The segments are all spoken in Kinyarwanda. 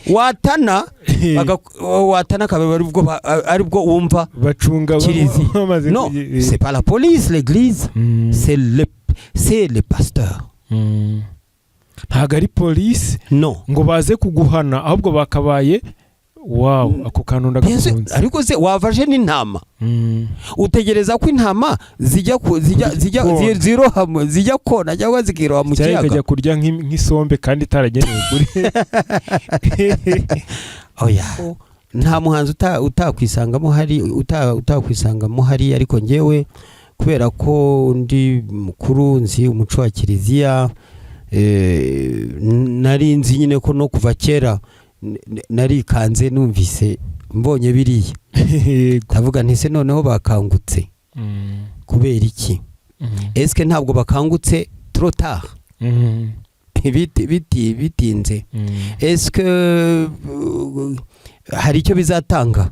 watana kabari aribwo wumva bacunga bamaze. Non, c'est pas la police, l'église, c'est le pasteur. Ntago ari police ngo baze kuguhana, ahubwo bakabaye ako kantu ndagakunze. Ariko se wavaje n'intama, utegereza ko intama zijya zirohamo, zijya kona cyangwa zikiroha mu kiyaga, kajya kurya nk'isombe kandi itaragenewe kuri. Oya, nta muhanzi utakwisangamo hari, ariko ngewe kubera ko ndi mukuru nzi umuco wa kiliziya, nari nzi nyine ko no kuva kera nari kanze numvise mbonye biriya. Ndavuga nti se noneho bakangutse kubera iki? Eske ntabwo bakangutse trop tard? bitinze? Eske hari icyo bizatanga?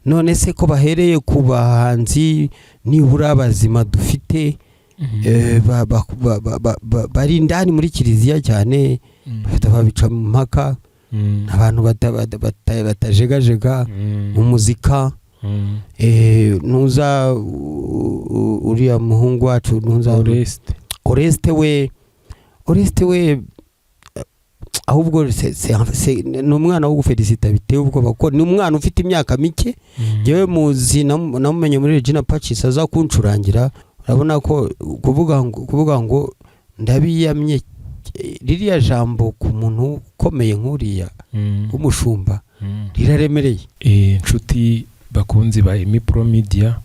None se ko bahereye ku bahanzi nibura abazima dufite, bari indani muri kiliziya cyane, babica mu mpaka, abantu batajegajega mu muzika. Nuza uriya muhungu wacu nuza Oreste we ahubwo ni umwana wo gufelicita biteye ubwoba ko ni umwana ufite imyaka mike. Yewe muzi namumenye muri Regina Pacis aza kuncurangira. Urabona ko kuvuga ngo ndabiyamye ririya jambo ku muntu ukomeye nk'uriya w'umushumba riraremereye. Inshuti bakunzi ba Emipro Media,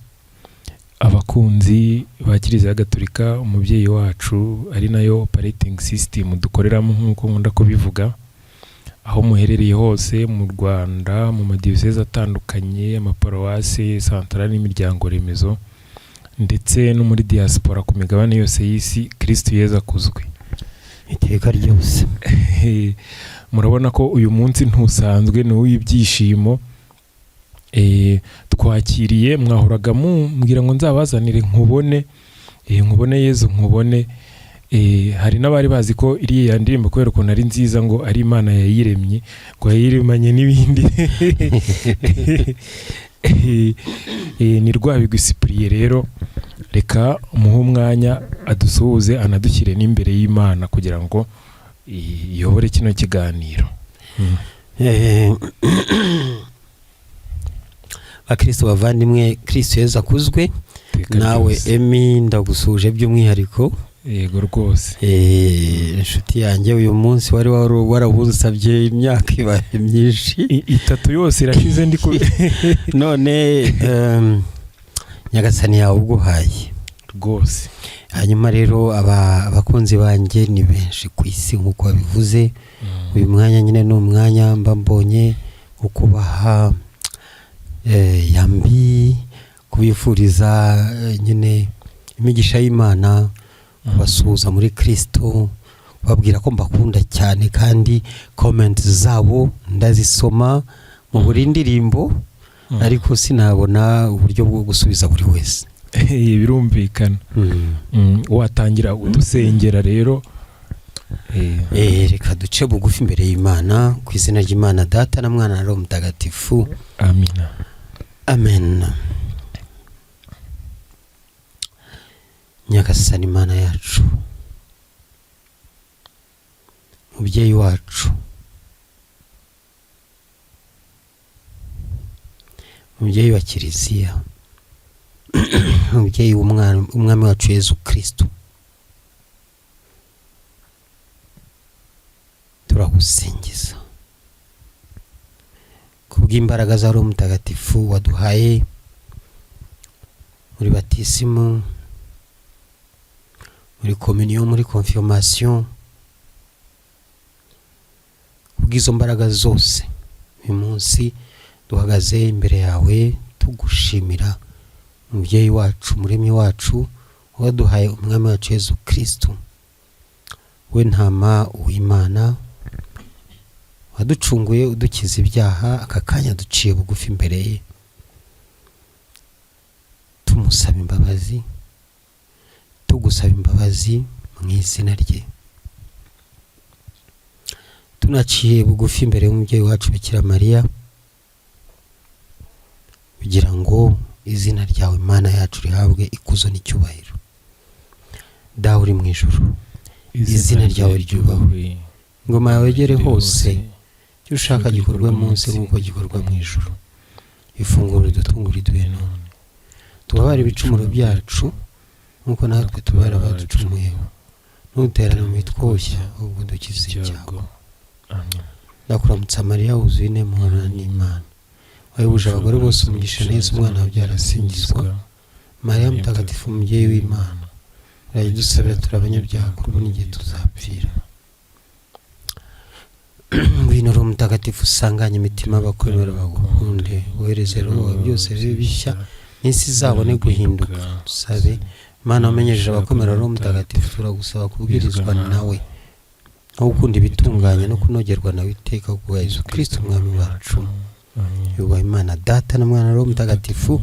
abakunzi ba Kiliziya Gatolika, umubyeyi wacu ari nayo operating system dukoreramo nk'uko nkunda kubivuga, aho muherereye hose mu Rwanda, mu madiyoseze atandukanye, amaparuwasi, santarali n'imiryango remezo, ndetse no muri diaspora ku migabane yose y'isi. Kristo Yezu akuzwe iteka ryose. Murabona ko uyu munsi ntusanzwe, ni uw'ibyishimo. Twakiriye, mwahoraga mumbwira ngo nzabazanire nkubone Yezu nkubone. Hari n'abari bazi ko iriya ndirimbo kubera ukuntu ari nziza ngo ari Imana yayiremye, ngo yayiremanye n'ibindi. Ni Rwabigwi Cyprien rero, reka umuhe umwanya adusuhuze, anadushyire n'imbere y'Imana kugira ngo iyobore kino kiganiro. Bakristo bavandimwe, Kristo Yezu akuzwe. Nawe Emi ndagusuje by'umwihariko. Yego rwose. Inshuti yanjye, uyu munsi wari warabusabye imyaka ibaye myinshi, 3 yose irashize ndi none Nyagasani yawe uguhaye rwose. Hanyuma rero abakunzi banjye ni benshi ku isi nk'uko babivuze. Uyu mwanya nyine ni umwanya mba mbonye ukubaha yambi kubifuriza nyine imigisha y'Imana, kubasuhuza muri Kristo, babwira ko mbakunda cyane, kandi comment zabo ndazisoma mu buri ndirimbo, ariko sinabona uburyo bwo gusubiza buri wese. Birumvikana. Watangira udusengera rero. Reka duce bugufi imbere y'Imana, ku izina ry'Imana Data na Mwana na Roho Mutagatifu. Amina. Amen. Nyagasani Imana yacu, mubyeyi wacu, mubyeyi wa Kiliziya, mubyeyi w'umwami wacu Yezu Kristo, turagusingiza kubw'imbaraga za Roho Mutagatifu waduhaye muri batisimu, muri communion, muri confirmation. Kubw'izo mbaraga zose uyu munsi duhagaze imbere yawe tugushimira, mubyeyi wacu, muremyi wacu, waduhaye umwami wacu Yezu Kristo, we ntama w'Imana, waducunguye udukiza ibyaha. Aka kanya duciye bugufi imbere ye, tumusaba imbabazi, tugusaba imbabazi mu izina rye. tunaciye bugufi imbere y'umubyeyi wacu Bikira Mariya kugira ngo izina ryawe Imana yacu rihabwe ikuzo n'icyubahiro. Dawe uri mu ijuru, izina ryawe ryubahwe, ingoma yawe igere hose, icyo ushaka gikorwe munsi nk'uko gikorwa mu ijuru. Ifunguro ridutungura iduhe none, tubabare ibicumuro byacu nk'uko natwe tubara abaducumuyeho, ntuterane mu mitwoshya ahubwo dukize icyago. Amen. Ndakuramutsa Mariya wuzuye inema n'Imana, wahebuje abagore bose umugisha neza, umwana wawe arasingizwa. Mariya mutagatifu umubyeyi w'Imana, urayidusabira turi abanyabyaha kuri ubu n'igihe tuzapfira. Ngwino Roho Mutagatifu usanganye imitima y'abakwemera bagukunde, wohereze Roho wawe byose bibe bishya n'isi izabone guhinduka. Dusabe Imana wamenyesheje abakwemera Roho Mutagatifu, turagusaba kubwirizwa nawe no gukunda ibitunganye no kunogerwa nawe iteka kubwa Yesu Kristo umwami wacu. Yubaha Imana Data na Mwana na Roho Mutagatifu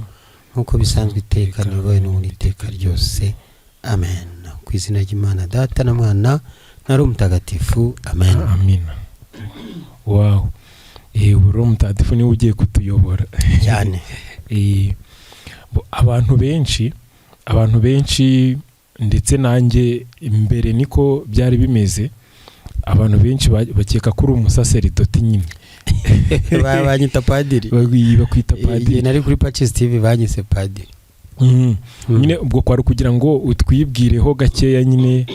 nk'uko bisanzwe iteka n'ubaye n'ubundi iteka ryose. Amen. Ku izina ry'Imana Data na Mwana na Roho Mutagatifu. Amen. Amina. Wow. Roho Mutagatifu niwe ugiye kutuyobora cyane. Abantu benshi ndetse nanjye mbere niko byari bimeze. Abantu benshi bakeka ko uri umusaseridoti nyine. Banyita padiri. Bakwita padiri. Nari kuri Patches TV banyise padiri. Nyine ubwo kwari kugira ngo utwibwireho gakeya nyine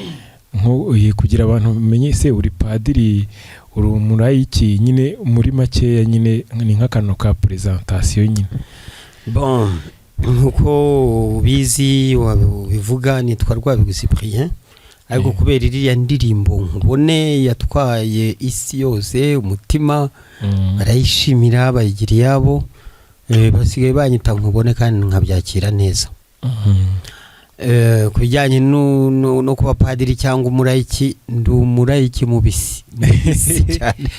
nko kugira abantu bamenye se uri padiri, uri umurayiki nyine muri makeya nyine ni nk'akantu ka presentation nyine. Bon, nkuko ubizi wabivuga nitwa Rwabigwi Cyprien, ariko kubera iriya ndirimbo nkubone yatwaye isi yose umutima, barayishimira bayigira yabo, basigaye banyita nkubone kandi nkabyakira neza. Kubijyanye no kuba padiri cyangwa umurayiki, ndi umurayiki mubisi cyane.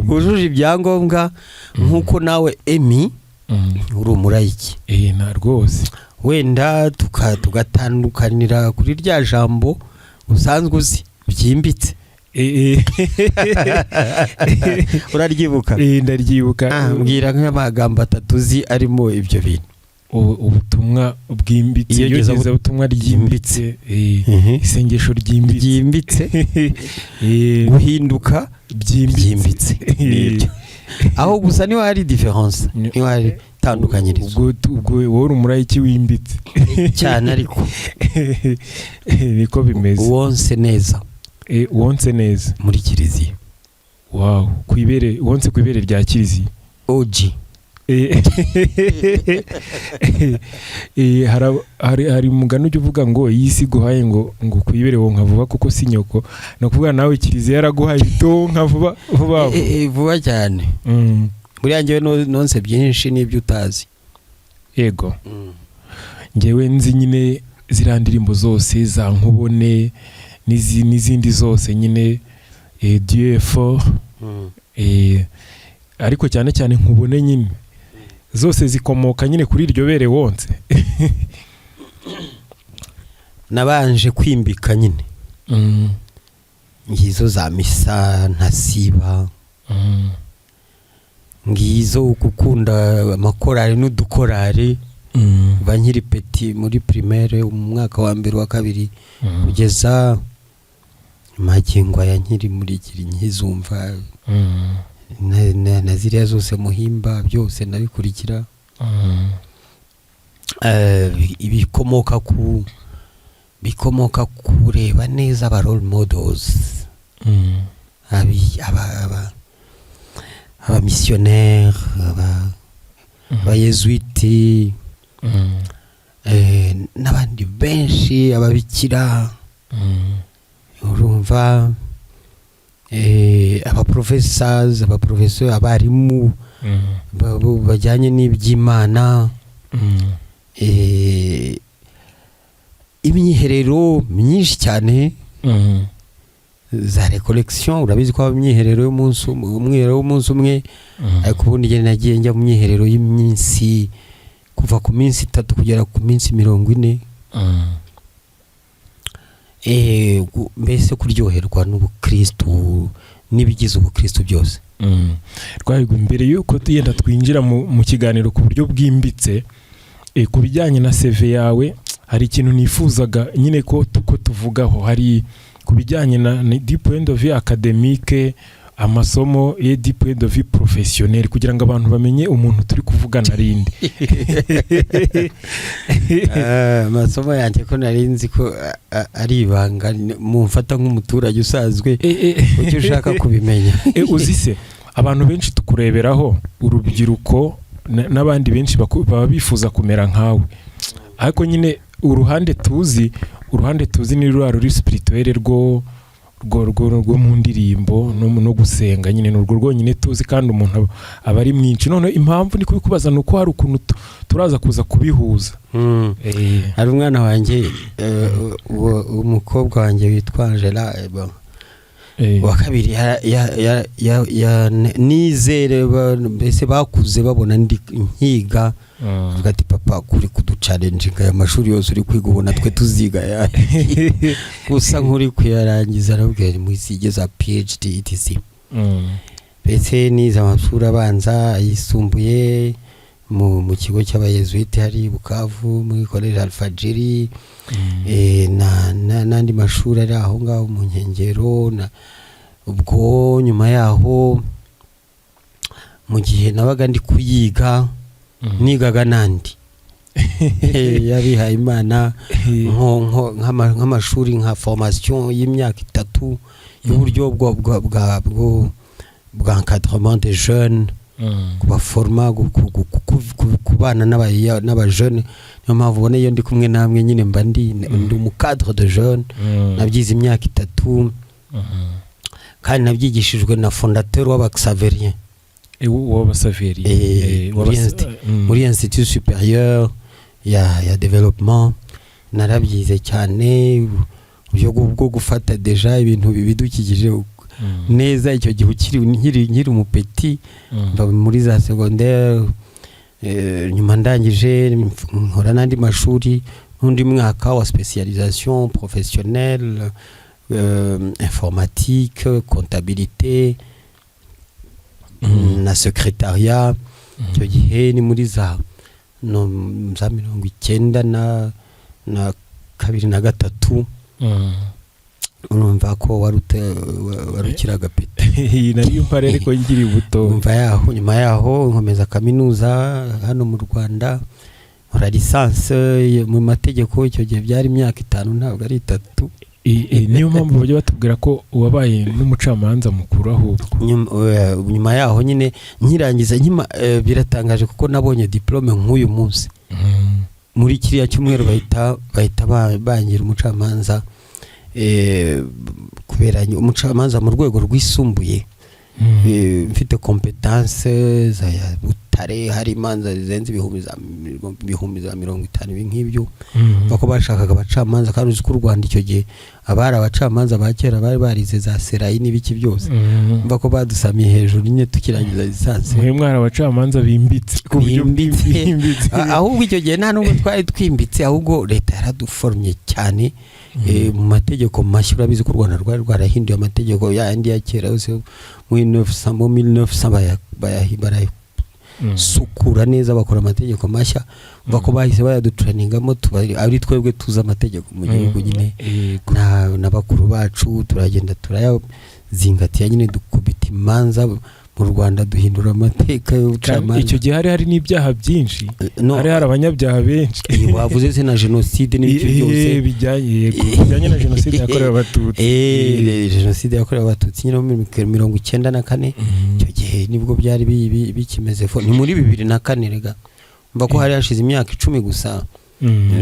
Wujuje ibyangombwa nkuko nawe Emi uri umurayiki. Na rwose Wenda tugatandukanira kuri rya jambo usanzwe uzi byimbitse. Uraryibuka? Ndaryibuka. Mbwira nk'amagambo atatu uzi arimo ibyo bintu. Ubutumwa bwimbitse, yogeza ubutumwa ryimbitse, isengesho ryimbitse, guhinduka byimbitse. Aho gusa niho hari difference, niho hari tandukanyirizo. Ubwo wowe umurayiki wimbitse cyane ariko niko bimeze. Wonse neza. Wonse neza muri kiliziya. Wow, wonse kwibere rya kiliziya. OG. Hari umugani ujya uvuga ngo iyi si guhaye ngo kwibere wonka vuba kuko si nyoko. No kuvuga nawe kiliziya yaraguhaye itonka vuba cyane. Muri yanjye nonse byinshi n'ibyo utazi. Yego. Ngewe nzi nyine ziriya ndirimbo zose za nkubone n'izindi zose nyine Dieu est fort. Ariko cyane cyane nkubone nyine zose zikomoka nyine kuri iryo bere wonse. Nabanje kwimbika nyine. Ngizo za misa ntasiba. Ngizo gukunda amakorari n'udukorari. Bankiri peti muri primaire umwaka wa mbere wa kabiri kugeza magingo ya nkiri muri kiri nkizumva. Na ziriya zose muhimba byose nabikurikira. Bikomoka kureba neza aba role models. Aba missionnaire, aba Yesuiti, n'abandi benshi, ababikira. Urumva abaprofessors, abaprofesseur, abarimu bajyanye n'iby'Imana. Imyiherero myinshi cyane za recollection. Urabizi ko imyiherero y'umunsi umwe, ariko ubundi njye nagiye njya mu myiherero y'iminsi kuva ku minsi 3 kugera ku minsi 40. mbese kuryoherwa n'ubukristo n'ibigize ubukristo byose. Rwahigwa, mbere yuko tugenda twinjira mu kiganiro ku buryo bwimbitse ku bijyanye na CV yawe, hari ikintu nifuzaga nyine ko tuvugaho, hari ku bijyanye na du point de vue académique, amasomo et du point de vue professionnel, kugira ngo abantu bamenye umuntu turi kuvugana rindi. Amasomo yanjye ko narinzi ko ari ibanga, mumfata nk'umuturage usanzwe icyo ushaka kubimenya. Uzise abantu benshi tukureberaho, urubyiruko n'abandi benshi baba bifuza kumera nkawe, ariko nyine uruhande tuzi ni ruri spirituel rwo mu ndirimbo no gusenga, nyine n'urwo rwonyine tuzi, kandi umuntu aba ari mwinshi. None impamvu ni kubikubaza nuko hari ukuntu turaza kuza kubihuza. Hari umwana wanjye umukobwa wanjye witwa Angela wa kabiri nizere mbese bakuze babona ndi nkiga, avuga ati papa kuri kuducalenjinga aya mashuri yose uri kwiga ubona twe tuziga gusa nkuri kuyarangiza, arabwira muzigeza PhD etc. Mbese nize amashuri abanza, ayisumbuye mu kigo cy'abayezuite hari Bukavu muri college Alfajiri, n'andi mashuri ari aho ngaho mu nkengero. Ubwo nyuma yaho mu gihe nabaga ndi kuyiga, nigaga nandi yabihaye Imana nk'amashuri nka formation y'imyaka 3 y'uburyo bwa encadrement des jeunes, kubaforma kubana n'abajeune. Niyo mpamvu ubona iyo ndi kumwe namwe nyine mba ndi mu cadre de jeune. Nabyize imyaka 3 kandi nabyigishijwe na fondateur w'abaxaverien muri Institut Supérieur ya Développement. Narabyize cyane uburyo bwo gufata deja ibintu bibidukikije neza. Icyo gihe nkiri umupeti muri za secondaire. Nyuma ndangije nkora n'andi mashuri, n'undi mwaka wa spécialisation professionnelle, informatique, comptabilité na secrétariat. Icyo gihe ni muri za 1993. Urumva ko warukiraga pete nari mpare ariko ngiri buto. Nyuma yaho nkomeza kaminuza hano mu Rwanda, nkora licence mu mategeko. Icyo gihe byari imyaka 5 ntabwo ari 3. Niyo mpamvu bajya batubwira ko wabaye n'umucamanza mukuru ahubwo. Nyuma yaho nyine nkirangiza biratangaje kuko nabonye diplome nk'uyu munsi. Muri kiriya cyumweru bahita bangira umucamanza, kubera umucamanza mu rwego rwisumbuye. Mfite competence za Butare, hari imanza zirenze ibihumbi za 50 nk'ibyo. Bako bashakaga abacamanza, kandi uzi ko u Rwanda icyo gihe abari abacamanza ba kera bari barize za serayi n'ibiki byose. Bako badusamiye hejuru nyine tukirangiza lisansi. Mwe mwari abacamanza bimbitse ku buryo bwimbitse. Ahubwo icyo gihe nta nubwo twari twimbitse, ahubwo leta yaraduformye cyane mu mategeko mashya. Urabizi ko u Rwanda rwari rwarahinduye amategeko yandi ya kera yose mu 1900 sukura neza, bakora amategeko mashya. Bako bahise bayadutrainingamo, ari twebwe tuza amategeko mu gihugu nyine. N'abakuru bacu turagenda turayazingatiye nyine, dukubita imanza mu Rwanda, duhindura amateka y'ubucamanza. Icyo gihe hari n'ibyaha byinshi, hari abanyabyaha benshi. Wavuze se na genocide n'ibyo byose bijyanye na genocide yakorewe Abatutsi. Genocide yakorewe Abatutsi nyine mu 1994. Icyo gihe nibwo byari bikimeze ni muri 2004 rega. Mba ko hari hashize imyaka 10 gusa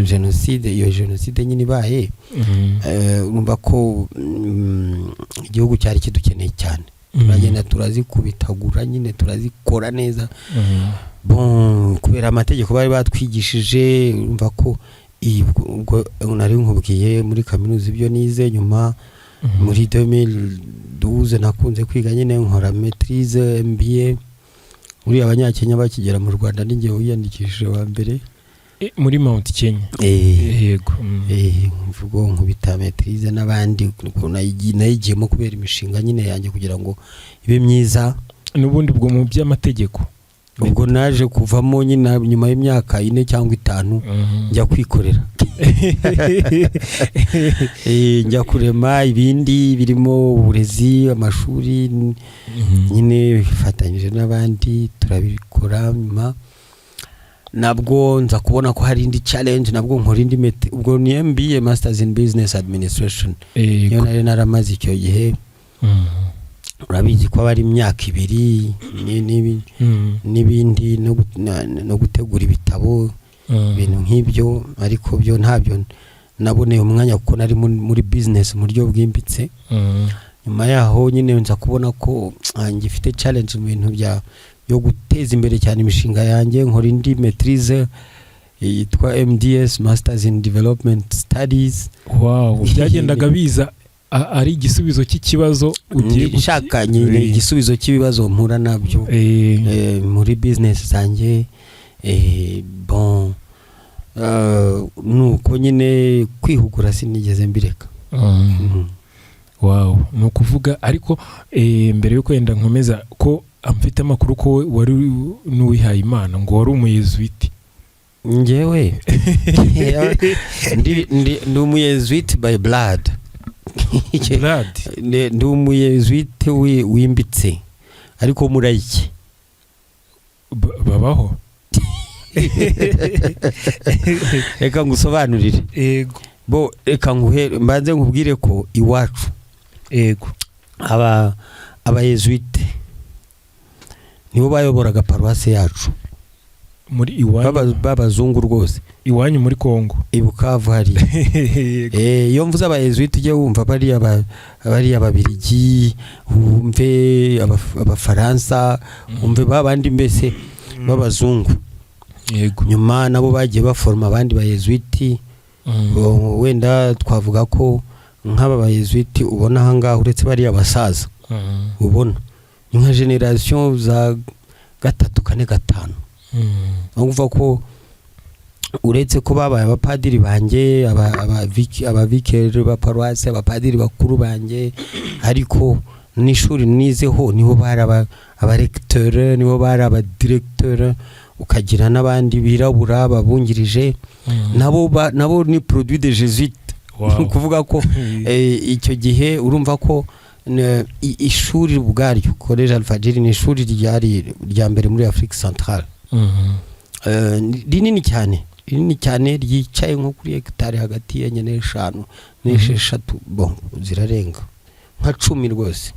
genocide. Iyo genocide nyine ibaye, mba ko igihugu cyari kidukeneye cyane. Turagenda turazikubitagura nyine, turazikora neza. Kubera amategeko bari batwigishije. Urumva ko ubwo nari nkubwiye muri kaminuza ibyo nize. Nyuma muri 2012 nakunze kwiga nyine, nkora maîtrise MBA. Uri abanyakenya bakigera mu Rwanda ninjye wiyandikishije wa mbere. muri Mount Kenya. Yego. Mvugo nkubita maîtrise n'abandi nayigiyemo kubera imishinga nyine yanjye kugira ngo ibe myiza n'ubundi bwo mu by'amategeko. Ubwo naje kuvamo nyine nyuma y'imyaka 4 cyangwa 5 njya kwikorera njya kurema ibindi birimo uburezi, amashuri nyine bifatanyije n'abandi turabikora. Nyuma nabwo nza kubona ko hari indi challenge, nabwo nkora indi ubwo ni MBA Masters in Business Administration. Yo nari naramaze icyo gihe. Urabizi ko bari imyaka 2 n'ibindi no gutegura ibitabo ibintu nk'ibyo, ariko byo ntabyo naboneye umwanya kuko nari muri business mu buryo bwimbitse. Nyuma yaho nyine nza kubona ko ngifite challenge mu bintu yo guteza imbere cyane imishinga yanjye. Nkora indi maîtrise yitwa MDS Masters in Development Studies. Wow, byagendaga biza ari igisubizo cy'ikibazo ugiye gushaka nyine igisubizo cy'ibibazo mpura nabyo muri business zanjye. Bon nuko nyine kwihugura sinigeze mbireka. Wow, no kuvuga ariko mbere yo kwenda nkomeza ko amfite amakuru ko wari n'uwihaye Imana, ngo wari umuyezuiti. Ngewe ndi umuyezuiti by blood. Ndi umuyezuiti wimbitse ariko murayiki babaho. Reka ngusobanurire. Yego. Bo reka mbanze nkubwire ko iwacu abayezuiti nibo bayoboraga paruwase yacu muri iwanyu babazungu rwose. Iwanyu muri Kongo Ibukavu hari. Iyo mvuze abayezuiti ujye wumva bari ababirigi, wumve abafaransa, wumve babandi mbese babazungu. Yego. Nyuma nabo bagiye baforma abandi bayezuiti. Wenda twavuga ko nk'aba bayezuiti ubona hangaho uretse bari abasaza ubona nka generation za 3, 4, 5. Numva ko uretse ko babaye abapadiri banjye, ababikere ba paruwase, abapadiri bakuru banjye, ariko n'ishuri nizeho nibo bari abarecteur, nibo bari abadirecteur, ukagira n'abandi birabura babungirije. Nabo ni produit de jésuite. Kuvuga ko icyo gihe urumva ko ishuri ubwaryo Collège Alfajiri ni ishuri rya mbere muri Afrique Centrale. Rinini cyane ryicaye nko kuri hectare hagati ya 5 n'6 bon zirarenga nka 10 rwose.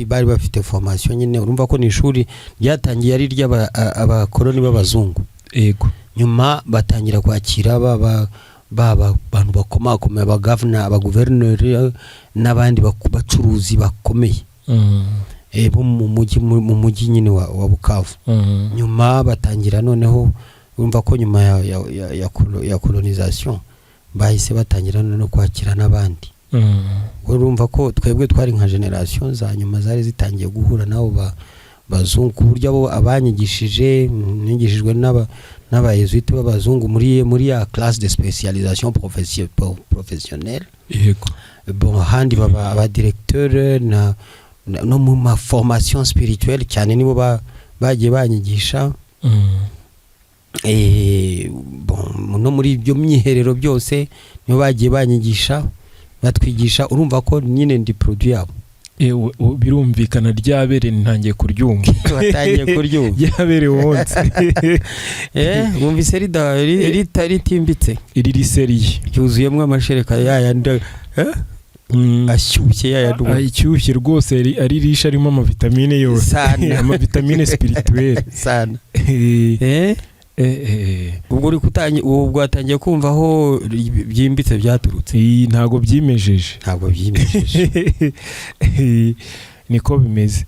Bari bafite formation nyine. Urumva ko ni ishuri ryatangiye ari ry'abakoloni b'abazungu. Yego. Nyuma batangira kwakira bantu bakomakomeye, abagavana, abaguverineri n'abandi bacuruzi bakomeye bo mu mujyi nyine wa Bukavu. Nyuma batangira noneho urumva ko nyuma ya colonisation bahise batangira no kwakira n'abandi. Urumva ko twebwe twari nka generation za nyuma zari zitangiye guhura nabo bazungu ku buryo abo abanyigishije nigishijwe n'abayezuiti b'abazungu muri ya classe de spécialisation professionnelle. Yego. Bon handi baba abadirecteur no mu ma formation spirituelle cyane nibo bagiye banyigisha. Bon no muri ibyo myiherero byose nibo bagiye banyigisha batwigisha. Urumva ko nyine ndi produit yabo. Birumvikana ryabere ntangiye kuryumva. Watangiye kuryumva ryabere wonse. Mwumvise ritimbitse iri seriye yuzuyemo amashereka yayandi ashyushye yayandi ashyushye rwose ari risha arimo amavitamine yose sana amavitamine spirituelle sana. Ubwo watangiye kumva aho byimbitse byaturutse. Ntago byimejeje. Niko bimeze.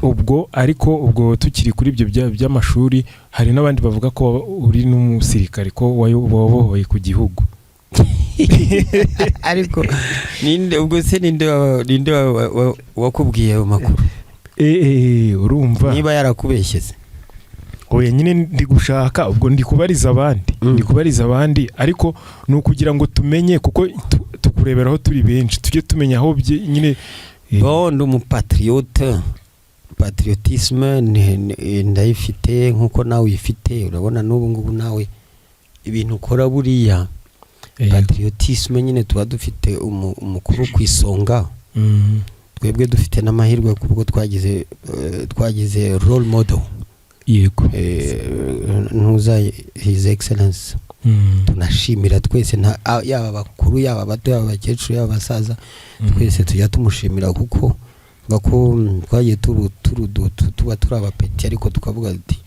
Ubwo ariko tukiri kuri ibyo by'amashuri hari n'abandi bavuga ko uri n'umusirikare ko wabohoye ku gihugu. Ariko ubwo se ninde wakubwiye ayo makuru? Urumva niba yarakubeshyeze oya nyine ndi gushaka ubwo ndi kubariza abandi ariko ni ukugira ngo tumenye kuko tukureberaho turi benshi tujye tumenya aho nyine ndi umupatriote. Patriotisme ndayifite nkuko nawe uyifite. Urabona n'ubu ngubu nawe ibintu ukora buriya patriotisme nyine tuba dufite umukuru ku isonga. Twebwe dufite n'amahirwe kuko twagize role model. Yego. Ntuza His Excellence. Tunashimira twese yaba bakuru yaba bato yaba bakecuru yaba basaza twese tujya tumushimira kuko bako twagiye tuba turi abapeti ariko tukavuga ati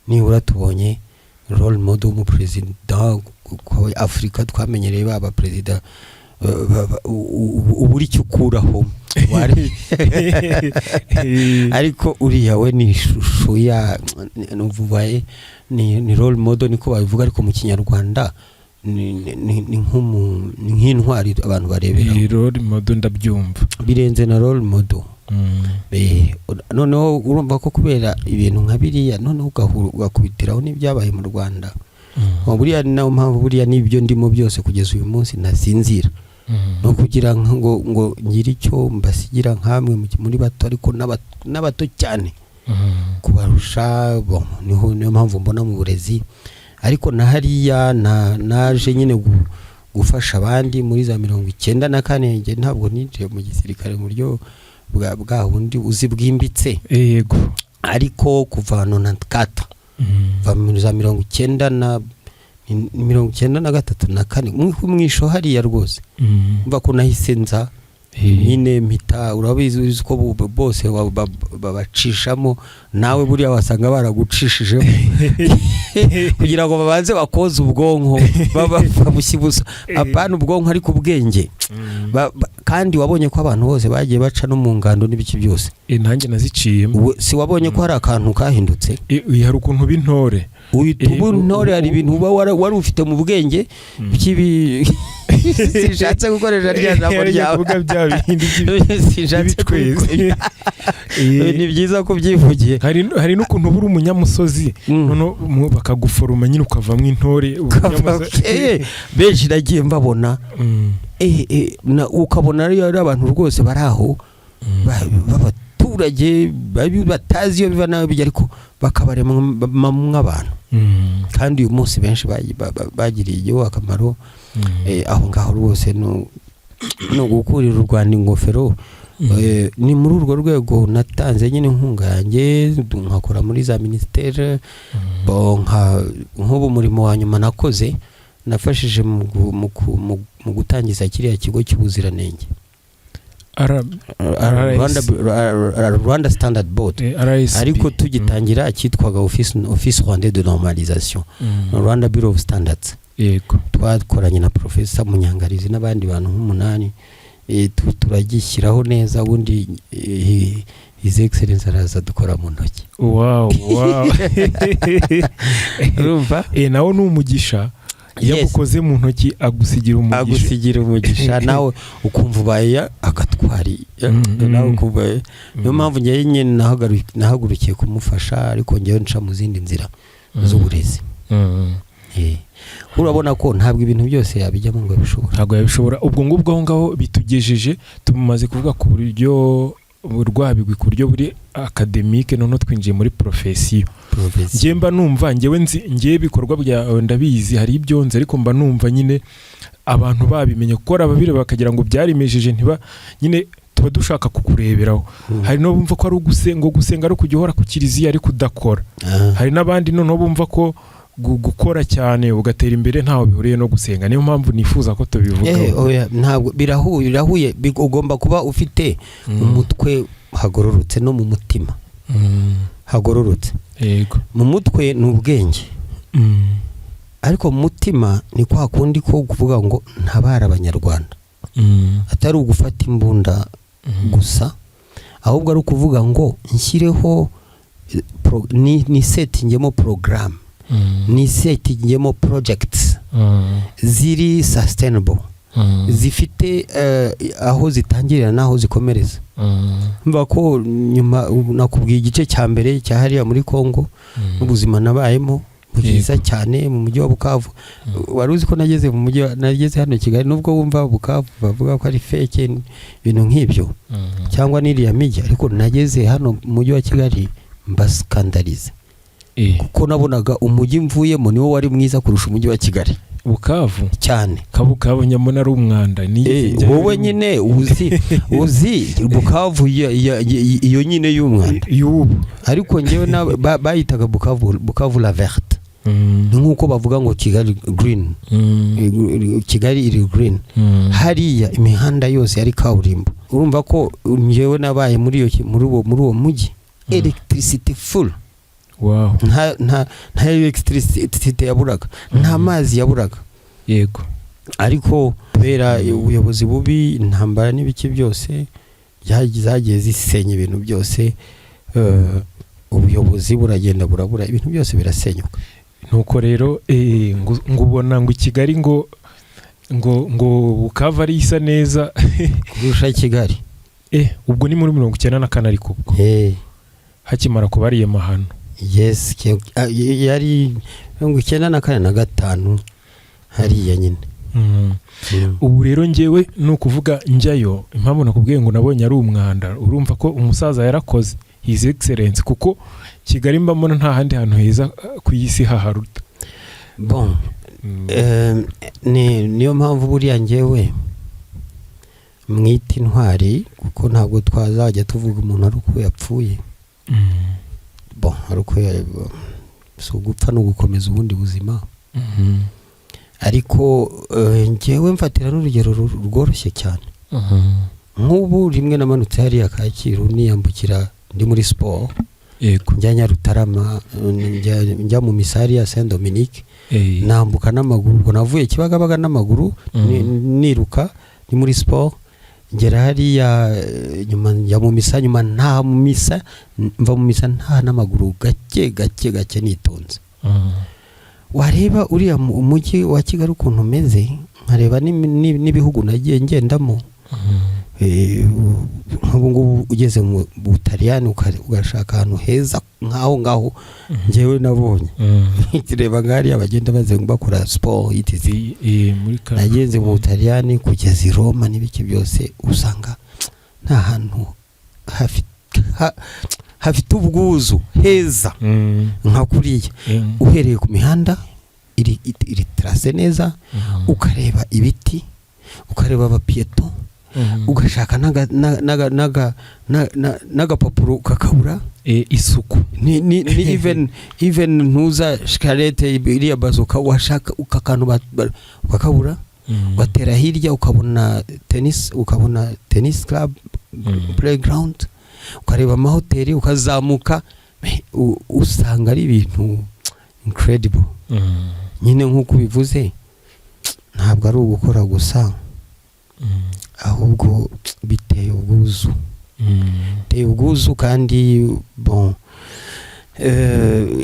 nibura tubonye role model mu president kwa Afrika. Twamenyereye baba president uburi cyukuraho ariko uriya we ni ishusho ya nuvubaye ni role model niko babivuga ariko mu Kinyarwanda ni nk'intwari abantu barebera. Role model ndabyumva birenze na role model. Noneho urumva ko kubera ibintu nka biriya noneho ugakubitiraho n'ibyabaye mu Rwanda. Buriya naho mpamvu buriya n'ibyo ndimo byose kugeza uyu munsi nasinzira. No kugira ngo ngire icyo mbasigira nkamwe muri bato ariko n'abato cyane kubarusha. Niyo mpamvu mbona mu burezi ariko na hariya naje nyine gufasha abandi muri za 94 nge ntabwo ninjiye mu gisirikare mu buryo bwa bundi uzi bwimbitse. Yego. Ariko kuva 94 va muri za 93 na 4 mwisho hariya rwose mva ko nahise nza nyine mpita urabizi ko bose babacishamo nawe buriya wasanga baragucishije kugira ngo babanze bakoze ubwonko babusibusa apana ubwonko ariko ubwenge kandi wabonye ko abantu bose bagiye baca no mu ngando n'ibiki byose. Nanjye naziciyemo. Si wabonye ko hari akantu kahindutse? Hari ukuntu b'intore ntore hari ibintu uba wari ufite mu bwenge by'ibi sishatse gukoresha rya jambo ryawe sishatse ni byiza ko byivugiye. Hari n'ukuntu buri umunyamusozi none bakaguforoma nyine ukavamwe intore benshi nagiye mbabona ukabona ari abantu rwose bari aho b'abaturage batazi iyo biva nawe bijya ariko bakabaremamwe abantu kandi uyu munsi benshi bagiriye igihugu akamaro. Aho ngaho rwose no gukurira u Rwanda ingofero. Ni muri urwo rwego natanze nyine inkunga yanjye nkakora muri za ministere. Nk'ubu murimo wa nyuma nakoze nafashije mu gutangiza kiriya kigo cy'ubuziranenge Rwanda Standard Board. Ariko tugitangira cyitwaga Office Rwandais de Normalisation, Rwanda Bureau of Standards. Yego. Twakoranye na Professor Munyangarizi n'abandi bantu nk'umunani turagishyiraho neza ubundi His Excellence araza dukora mu ntoki. Wow. Urumva? Nawe n'umugisha yagukoze mu ntoki agusigira umugisha nawe ukumva ubaye agatwari nawe kubaye. Niyo mpamvu ngiye nyine nahagurukiye kumufasha ariko ngiye nca mu zindi nzira z'uburezi. Urabona ko ntabwo ibintu byose yabijyamo ngo bishobora. Ntabwo yabishobora. Ubwo ngubwo aho ngaho bitugejeje tumaze kuvuga ku buryo rwabigwi ku buryo buri academique none twinjiye muri profession. Ngiye mba numva ngiye bikorwa bya ndabizi hari ibyo nzi ariko mba numva nyine abantu babimenye gukora ababire bakagira ngo byarimejeje ntiba nyine tuba dushaka kukureberaho. Hari no bumva ko ari gusenga ari kujya uhora ku kiliziya ariko udakora. Hari n'abandi none bumva ko gukora cyane ugatera imbere ntaho bihuriye no gusenga. Niyo mpamvu nifuza ko tubivuga. Ntabwo birahuye ugomba kuba ufite umutwe hagororotse no mu mutima hagororotse. Yego. Mu mutwe ni ubwenge ariko mu mutima ni kwa kundi ko kuvuga ngo ntabara abanyarwanda atari ugufata imbunda gusa ahubwo ari ukuvuga ngo nshyireho ni settingemo program ni settingemo projects ziri sustainable zifite aho zitangirira naho zikomereza. Mva ko nyuma nakubwiye igice cya mbere cya hariya muri Kongo n'ubuzima nabayemo bwiza cyane mu mujyi wa Bukavu. Wari uzi ko nageze mu mujyi, nageze hano Kigali, nubwo wumva Bukavu bavuga ko ari fake ibintu nk'ibyo cyangwa n'iriya mijyi, ariko nageze hano mu mujyi wa Kigali mbaskandalize kuko nabonaga umujyi mvuyemo niwo wari mwiza kurusha umujyi wa Kigali. Bukavu cyane Bukavu nyamuna ari umwanda wowe nyine uzi Bukavu iyo nyine y'umwanda ariko ngewe bayitaga Bukavu la verte. Nkuko bavuga ngo Kigali green, Kigali iri green. Hariya imihanda yose yari kaburimbo. Urumva ko ngewe nabaye muri uwo mujyi electricity full. Wow. nta electricity yaburaga, nta mazi yaburaga. Yego. Ariko kubera ubuyobozi bubi, intambara n'ibiki byose zagiye zisenya ibintu byose, ubuyobozi buragenda burabura, ibintu byose birasenyuka. Nuko rero ngubona ngo Kigali ngo Bukavu ari isa neza kurusha Kigali. Ubwo ni muri 94 ariko ubwo hakimara kuba ari mahano. Yes, yari 94 hariya nyine. Ubu rero ngewe nukuvuga njyayo, impamvu nakubwiye ngo nabonye ari umwanda, urumva ko umusaza yarakoze his excellence, kuko Kigali mbamona nta handi hantu heza ku isi haharuta. Bon, niyo mpamvu buriya ngewe mwita intwari, kuko ntabwo twazajya tuvuga umuntu ari uko yapfuye. Bon, ari uko so gupfa no gukomeza ubundi buzima. Ariko ngewe mfatira n'urugero rworoshye cyane. Nk'ubu rimwe namanutse hariya Kacyiru niyambukira ndi muri sport. Yego. Njya Nyarutarama, njya mu misari ya Saint Dominique. Nambuka n'amaguru, ubwo navuye Kibagabaga n'amaguru, niruka ni muri sport. Ngera hariya nyuma ya mu misa, nyuma nta mu misa, mva mu misa nta n'amaguru, gake nitonze. Wareba uriya umujyi wa Kigali ukuntu umeze, nkareba n'ibihugu nagiye ngendamo. Nk'ubu ngubu ugeze mu Butaliyani ugashaka ahantu heza ngaho ngewe nabonye. Reba ngari abagenda bakora sport itisi. Nagenze mu Butaliyani kugeza i Roma n'ibiki byose, usanga nta hantu hafite ubwuzu heza nka kuriya. Uhereye ku mihanda iri trace neza, ukareba ibiti, ukareba abapieto, ugashaka n'agapapuro kakabura isuku. Ni even ntuza shikarete iriya bazoka washaka ukakantu bakabura. Watera hirya ukabona tennis club, playground, ukareba amahoteli, ukazamuka, usanga ari ibintu incredible. Nyine nk'uko bivuze, ntabwo ari ugukora gusa, ahubwo biteye ubwuzu. Biteye ubwuzu kandi bon,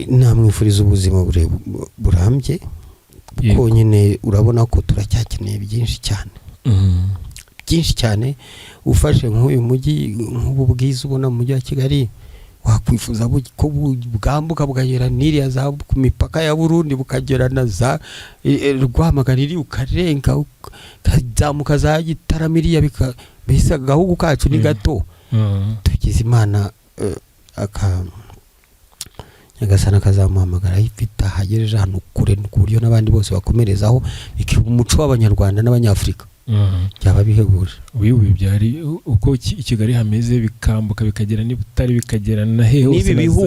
namwifuriza ubuzima burambye, kuko nyine urabona ko turacyakeneye byinshi cyane. Ufashe nk'uyu mujyi nk'ubu bwiza ubona mu mujyi wa Kigali, wakwifuza ko bwambuka bukagera n'iriya za ku mipaka ya Burundi, bukagera na za Rwamagana, ukarenga ukazamuka za Gitarama, iriya bisa agahugu kacu ni gato. Tugize Imana Nyagasana akazamuhamagara ifite hagereje ahantu kure, ku buryo n'abandi bose bakomerezaho, ikiba umuco w'Abanyarwanda n'Abanyafrika. Byaba bihebuje. Wiwe byari uko Kigali hameze, bikambuka bikagera ni Butare, bikagera na hose n'ibi bihugu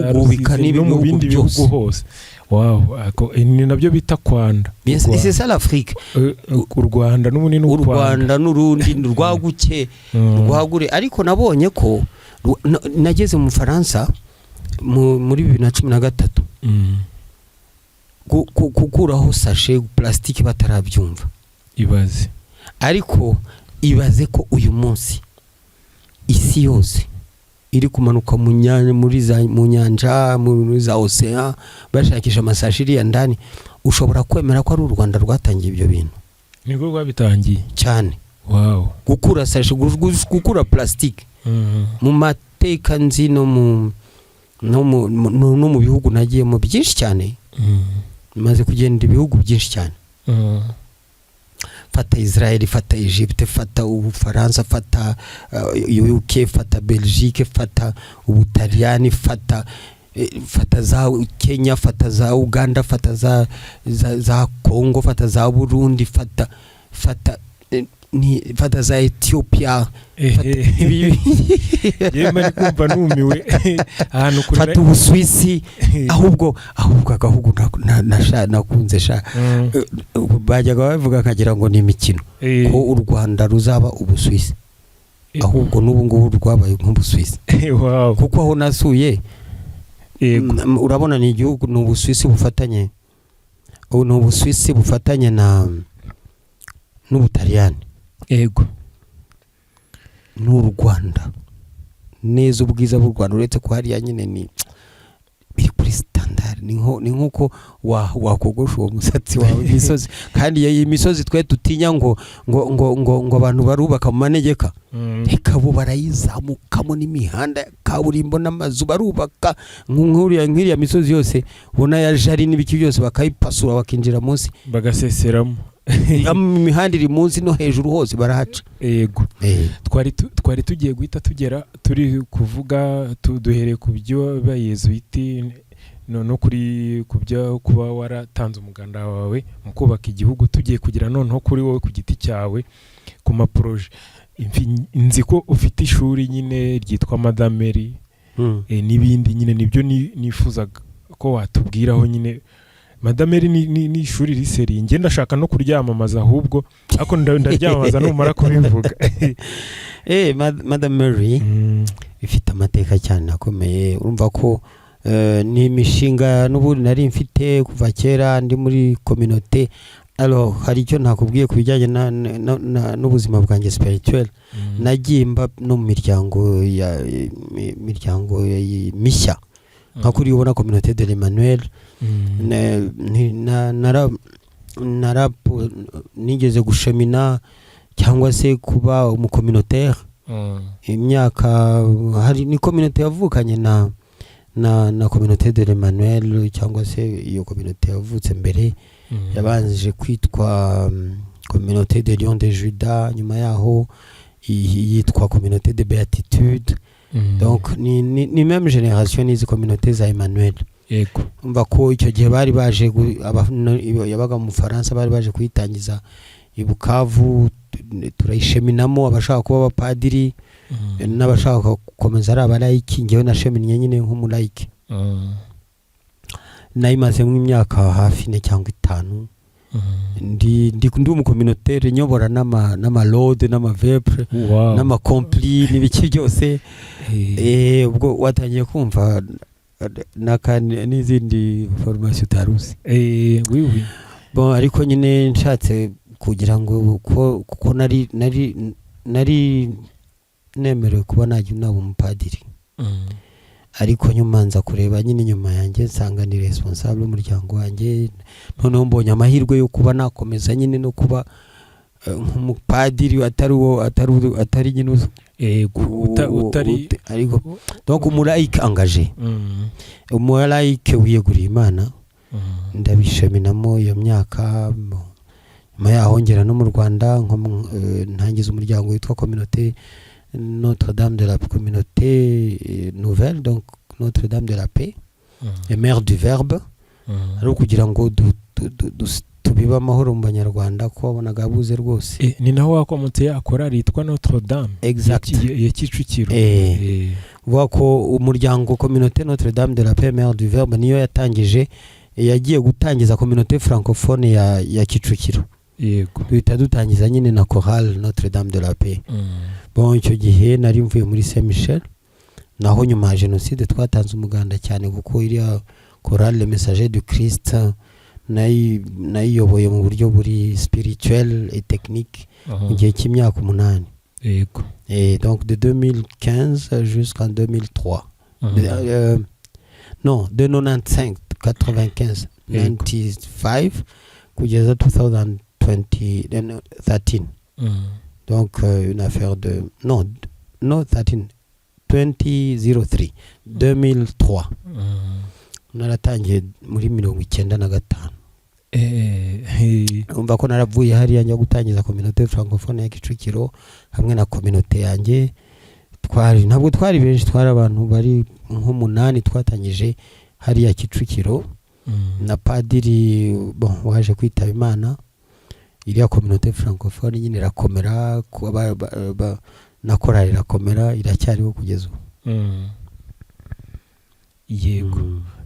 no mu bindi bihugu hose. Wow, ni nabyo bita Kwanda. C'est ça l'Afrique. U Rwanda n'ubuni n'u Rwanda n'urundi rwaguke rwagure. Ariko nabonye ko nageze mu Faransa muri 2013 kukuraho sachet plastique batarabyumva. Ibaze. Ariko ibaze ko uyu munsi isi yose iri kumanuka mu nyanja, muri za ocean, bashakisha amasashiri ya ndani. Ushobora kwemera ko ari u Rwanda rwatangiye ibyo bintu? nibwo rwabitangiye cyane. wow gukura sashe, gukura plastique mu mateka nzi no mu bihugu nagiye mu byinshi cyane. maze kugenda ibihugu byinshi cyane. fata Israel, fata Egypte, fata Ubufaransa, fata UK, fata Belgique, fata Ubutaliyani, fata za Kenya, fata za Uganda, fata za Congo, fata za Burundi, fata za Ethiopia, yema kumva numiwe ahantu kuri fata Ubuswisi. ahubwo agahugu nakunze sha bajyaga bavuga kagira ngo ni imikino ko u Rwanda ruzaba Ubuswisi, ahubwo n'ubu ngubu rwabaye nk'Ubuswisi. wow kuko aho nasuye urabona ni igihugu, ni Ubuswisi bufatanye, ni Ubuswisi bufatanye n'Ubutaliyani. yego n'u Rwanda neza, ubwiza bw'u Rwanda uretse ko hariya nyine ni biri kuri standard, ni nkuko wakogosha uwo musatsi wawe imisozi. kandi iyi misozi twe tutinya ngo abantu barubaka mu manegeka, reka bo barayizamukamo n'imihanda ya kaburimbo n'amazu barubaka nk'iriya misozi yose ubona ya jari n'ibiki byose bakayipasura bakinjira munsi bagaseseramo. imihanda iri munsi no hejuru hose barahaca. yego twari tugiye guhita tugera turi kuvuga duhereye ku byo bayezuiti no kuri kubyo kuba waratanze umuganda wawe mu kubaka igihugu, tugiye kugira noneho kuri wowe ku giti cyawe ku maproje. nzi ko ufite ishuri nyine ryitwa Madame Mary n'ibindi nyine nibyo nifuzaga ko watubwiraho nyine. Madame Mary ni ishuri riseri, nge ndashaka no kuryamamaza, ahubwo ako ndaryamamaza numara kubivuga. Madame Mary ifite amateka cyane akomeye. urumva ko ni imishinga n'ubundi nari mfite kuva kera ndi muri communauté. alors hari icyo nakubwiye kubijyanye n'ubuzima bwanjye spirituel. nagiye mba no mu miryango mishya nka kuri ubona communauté de l'Emmanuel. nigeze gushemina cyangwa se kuba umucommunautaire imyaka. hari ni communauté yavukanye na communauté de l'Emmanuel, cyangwa se iyo communauté yavutse mbere yabanjije kwitwa communauté de Lion de Juda, nyuma yaho yitwa communauté de Béatitude. donc ni même génération n'izi communauté za Emmanuel. yego umva ko icyo gihe bari baje yabaga mu Faransa, bari baje kuyitangiza i Bukavu, turayisheminamo abashaka kuba abapadiri n'abashaka gukomeza ari abalayiki. ngewe nasheminnye nyine nk'umulayiki. nayimazemo imyaka hafi 4 cyangwa 5. ndi umucommunautaire nyobora n'amalode n'amavepre n'amakompli n'ibiki byose. ubwo watangiye kumva n'izindi formation utaruzi. oui bon ariko nyine nshatse kugira ngo kuko nari nemerewe kuba najya naba umupadiri. ariko nyuma nza kureba nyine nyuma yanjye nsanga ni responsable w'umuryango wanjye. noneho mbonye amahirwe yo kuba nakomeza nyine no kuba nk'umupadiri atari nyine utari ariko donc umulaike engagé. umulaike wiyeguriye Imana. ndabisheminamo iyo myaka. nyuma yaho ngera no mu Rwanda ntangiza umuryango witwa communauté Notre-Dame de la communauté nouvelle, donc Notre-Dame de la paix et mère du verbe. ari kugira ngo tubiba amahoro mu Banyarwanda ko wabonaga abuze rwose. ni naho wakomotse yakora yitwa Notre-Dame ya Kicukiro. vuga ko umuryango communauté Notre-Dame de la paix mère du verbe niyo yatangije, yagiye gutangiza communauté francophone ya Kicukiro. yego duhita dutangiza nyine na chorale Notre-Dame de la paix. bon icyo gihe nari mvuye muri Saint Michel, naho nyuma ya jenoside twatanze umuganda cyane kuko iriya chorale le messager du Christ nayiyoboye mu buryo buri spirituel et technique mu gihe cy'imyaka 8. yego donc de 2015 jusqu'en 2003. non de 95 kugeza 2003 2013. Donc une affaire de non 13 2003 2003 naratangiye muri 95. Umva ko naravuye hariya njya gutangiza communauté francophone ya Kicukiro hamwe na communauté yanjye. Ntabwo twari benshi, twari abantu bari nk'umunani twatangije hariya Kicukiro na padiri waje kwitaba Imana. Iriya communauté francophone nyine irakomera, na korali irakomera, iracyariho kugeza ubu. Yego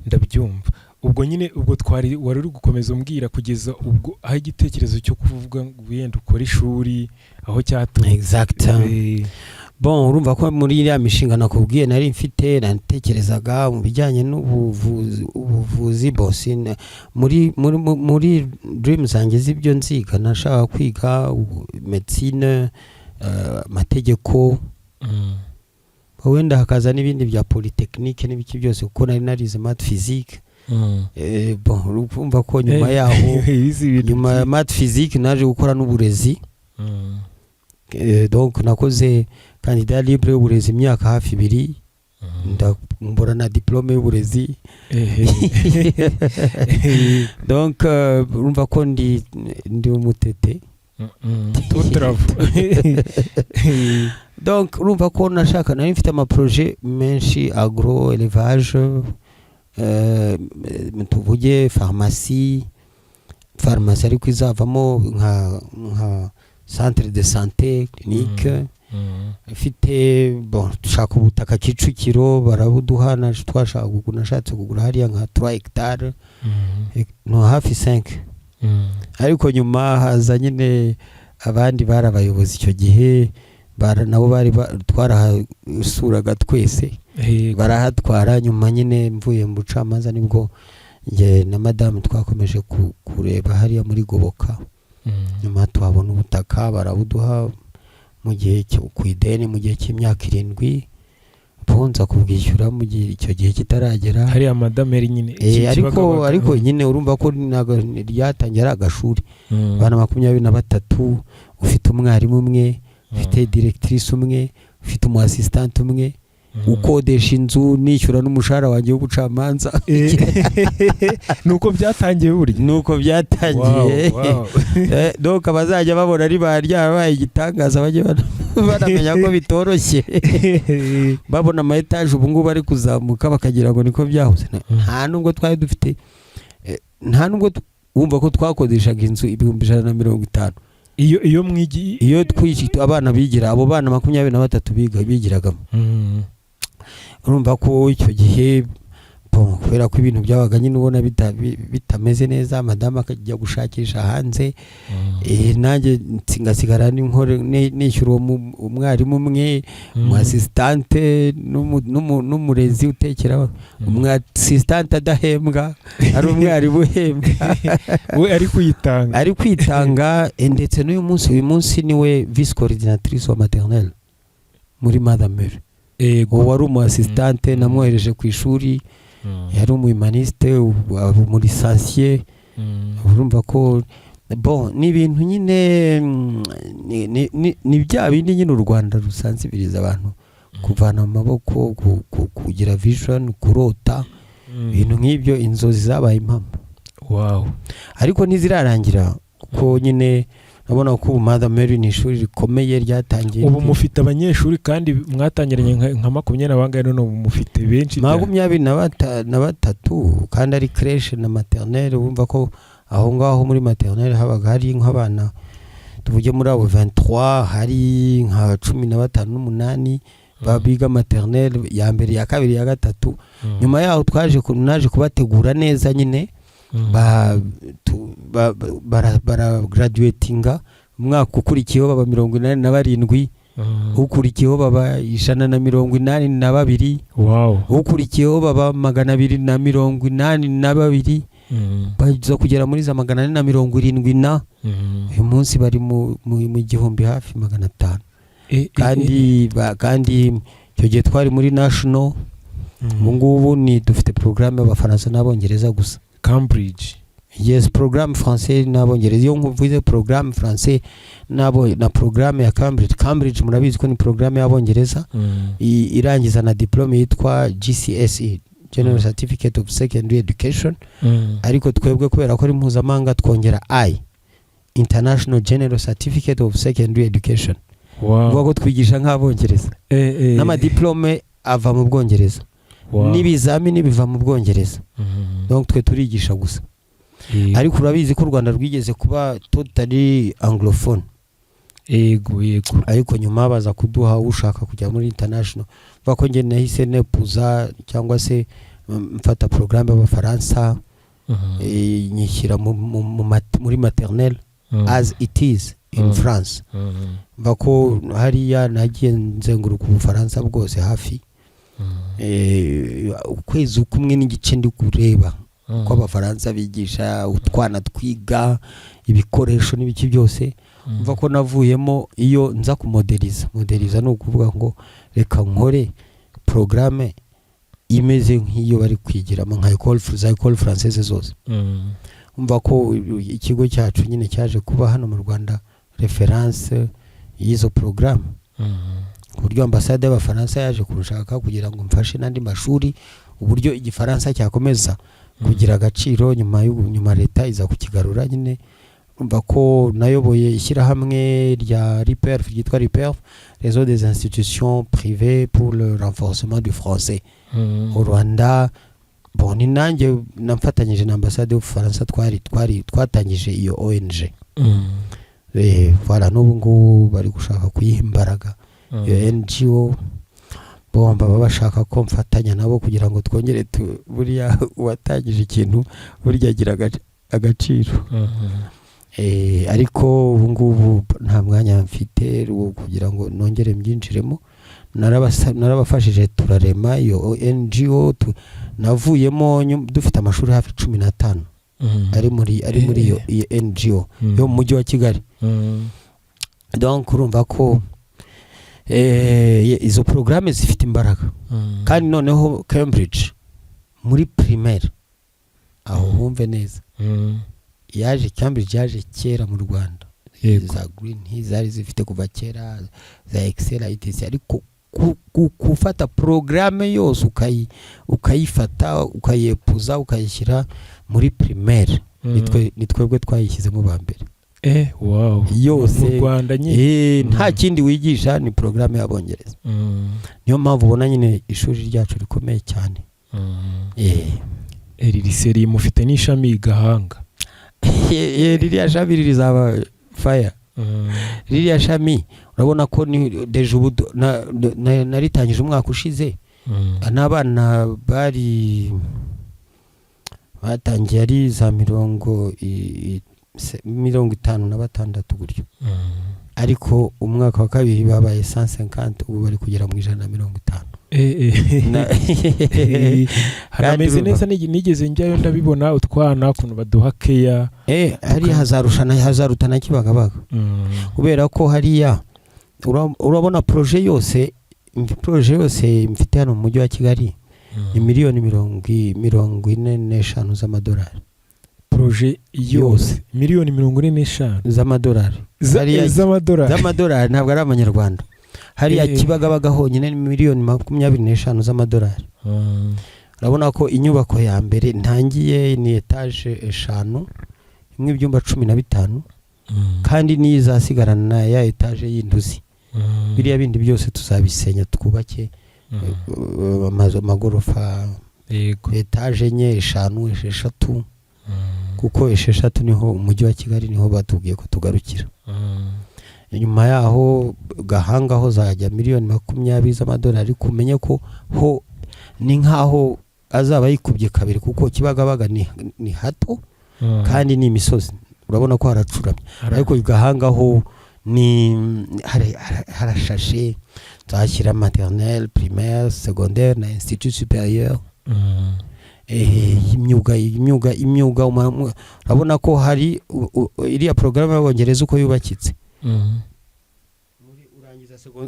ndabyumva. Ubwo nyine ubwo wari uri gukomeza umbwira kugeza ubwo aho igitekerezo cyo kuvuga ngo yenda ukora ishuri aho cyatumye. Exact. Bon, urumva ko muri iriya mishinga nakubwiye nari mfite, natekerezaga mu bijyanye n'ubuvuzi bose muri dreams zanjye z'ibyo nziga. Nashaka kwiga medicine, amategeko, wenda hakaza n'ibindi bya polytechnique n'ibiki byose kuko nari narize math physique. Bon, urumva ko nyuma yaho nyuma ya math physique naje gukora n'uburezi. Donc nakoze candidat libre y'uburezi imyaka hafi 2, ndambura na diplome y'uburezi. Donc urumva ko ndi umutete. Donc urumva ko nashaka nari mfite ama projet menshi, agro élevage, tuvuge pharmacie ariko izavamo nka centre de santé clinique. Ifite dushaka ubutaka Kicukiro barabuduha, nashatse kugura hariya nka 3 hectares no hafi 5. Ariko nyuma haza nyine abandi bari abayobozi icyo gihe, nabo bari twarahasuraga twese, barahatwara. Nyuma nyine mvuye mu bucamanza nibwo nge na madame twakomeje kureba hariya muri Goboka. Nyuma twabona ubutaka barabuduha mu gihe ku ideni mu gihe cy'imyaka 7, ponza kubwishyura mu gihe icyo gihe kitaragera. Hariya madame yari nyine ariko nyine urumva ko ryatangira agashuri bana 23, ufite umwarimu umwe, ufite directrice umwe, ufite umu assistant umwe, ukodesha inzu, nishyura n'umushahara wanjye w'ubucamanza. Nuko byatangiye burya. Nuko byatangiye. Donc abazajya babona ari baryabaye igitangaza bajye baramenya ko bitoroshye. Babona ama etage ubu ngubu bari kuzamuka bakagira ngo niko byahoze. Nta nubwo twari dufite, nta nubwo wumva ko twakodeshaga inzu 150. Iyo mwigi iyo twishito abana bigira, abo bana 23 bigiragamo. Urumva ko icyo gihe kubera ko ibintu byabaga nyine ubona bitameze neza, madame akajya gushakisha hanze. Nanjye ngasigara nishyura umwarimu umwe, umu assistante n'umurezi utekera. Umu assistante adahembwa, ari umwarimu uhembwa. We ari kwitanga. Ndetse uyu munsi niwe vice coordinatrice wa maternelle muri Madame. Uwo wari umu assistante namwohereje ku ishuri, yari umu humaniste, muri licencié. Urumva ko ni ibintu nyine ni bya bindi nyine u Rwanda rusansibiriza abantu kuvana mu maboko, kugira vision, kurota ibintu nk'ibyo. Inzozi zabaye impamo. Ariko ntizirarangira kuko nyine nabona ko Mother Mary ni ishuri rikomeye ryatangiye. Ubu mufite abanyeshuri kandi mwatangiranye nka 20 abangaye, none ubu mufite benshi. 23 kandi ari crèche na maternelle. Wumva ko aho ngaho muri maternelle habaga hari nk'abana tuvuge muri abo 23 hari nka 15 babiga maternelle ya mbere, ya kabiri, ya gatatu. Nyuma yaho naje kubategura neza nyine. Bara graduatinga umwaka ukurikiyeho baba 87, ukurikiyeho baba 182, ukurikiyeho baba 282, baza kugera muri za 470. Uyu munsi bari mu gihumbi hafi 500. Kandi icyo gihe twari muri national. Ubu ngubu ni dufite programme y'Abafaransa n'Abongereza gusa. Cambridge. yes programme français n'abongereza. Iyo nkuvuze programme français na programme ya Cambridge murabizi ko ni programme y'abongereza irangiza na diplome yitwa GCSE, General Certificate of Secondary Education. Ariko twebwe kubera ko ari mpuzamahanga twongera International General Certificate of Secondary Education. Wow. Ko twigisha nk'abongereza. N'amadiplome ava mu Bwongereza. Wow. N'ibizamini biva mu Bwongereza. Donc twe turigisha gusa. Ariko urabizi ko u Rwanda rwigeze kuba totally anglophone. Yego. Ariko nyuma baza kuduha ushaka kujya muri international. Bako nge nahise nepuza cyangwa se mfata programme y'Abafaransa. Nyishyira muri maternelle as it is in France. Bako hariya nagiye nzenguruka Ubufaransa bwose hafi. Ukwezi kumwe n'igice ndi kureba ko Abafaransa bigisha utwana twiga ibikoresho n'ibiki byose. Mva ko navuyemo iyo nza kumodeliza no kuvuga ngo reka nkore programme imeze nk'iyo bari kwigiramo nka école française zose. Mva ko ikigo cyacu nyine cyaje kuba hano mu Rwanda reference y'izo programme. Uburyo ambassade y'Abafaransa yaje kurushaka kugira ngo mfashe n'andi mashuri uburyo igifaransa cyakomeza kugira agaciro nyuma leta iza kukigarura nyine. Umva ko nayoboye ishyirahamwe rya RIPERF ryitwa RIPERF, Réseau des institutions privées pour le renforcement du français au Rwanda. Bon, ni nanjye namfatanyije na ambassade y'Ubufaransa twatangije iyo ONG. Voilà, n'ubu ngubu bari gushaka kuyihimbaraga iyo NGO. Bomba bashaka ko mfatanya nabo kugira ngo twongere buriya watangije ikintu burya agira agaciro. Ariko ubu ngubu nta mwanya mfite kugira ngo nongere mbyinjiremo. Narabafashije turarema iyo NGO navuyemo dufite amashuri hafi 15 ari muri iyo NGO yo mu mujyi wa Kigali. Donc urumva ko izo programme zifite imbaraga. Kandi noneho Cambridge muri primaire aho humve neza. Cambridge yaje kera mu Rwanda. Za Green Hills zari zifite kuva kera, za Excel ITC. Ariko kufata programme yose ukayifata ukayepuza ukayishyira muri primaire, nitwebwe twayishyizemo ba mbere. Wow. Yose mu Rwanda nyine nta kindi wigisha ni programme y'Abongereza. Niyo mpamvu ubona nyine ishuri ryacu rikomeye cyane. Iri seri mufite n'ishami Gahanga. Ririya shami rizaba fire. Ririya shami urabona ko ni deje ubu naritangije umwaka ushize. N'abana batangiye ari za 56 gutyo. Ariko umwaka wa kabiri babaye 150, ubu bari kugera mu 150. Harameze neza nigeze njyayo ndabibona utwana kuntu baduha keya. Hari hazarutana Kibagabaga. Kubera ko hariya urabona projet yose mfite hano mu mujyi wa Kigali ni miliyoni 45 z'amadolari. Projet yose miliyoni 45 z'amadolari. Z'amadolari ntabwo ari amanyarwanda. Hariya Kibagabaga honyine ni miliyoni 25 z'amadolari. Urabona ko inyubako ya mbere ntangiye ni etage 5 imwe ibyumba 15 kandi nizasigarana ya etage y'induzi. Biriya bindi byose tuzabisenya twubake amagorofa etage enye 5 6 kuko 6 niho umujyi wa Kigali niho batubwiye ko tugarukira. Nyuma yaho Gahanga ho zajya miliyoni 20 z'amadolari. Kumenye ko ho ni nkaho azaba yikubye kabiri kuko Kibagabaga ni hato kandi ni imisozi. Urabona ko haracuramye. Ariko Gahanga ho ni harashashe. Twashyira maternelle, primaire, secondaire na institut supérieur. Imyuga urabona ko hari iriya programme y'Abongereza uko yubakitse.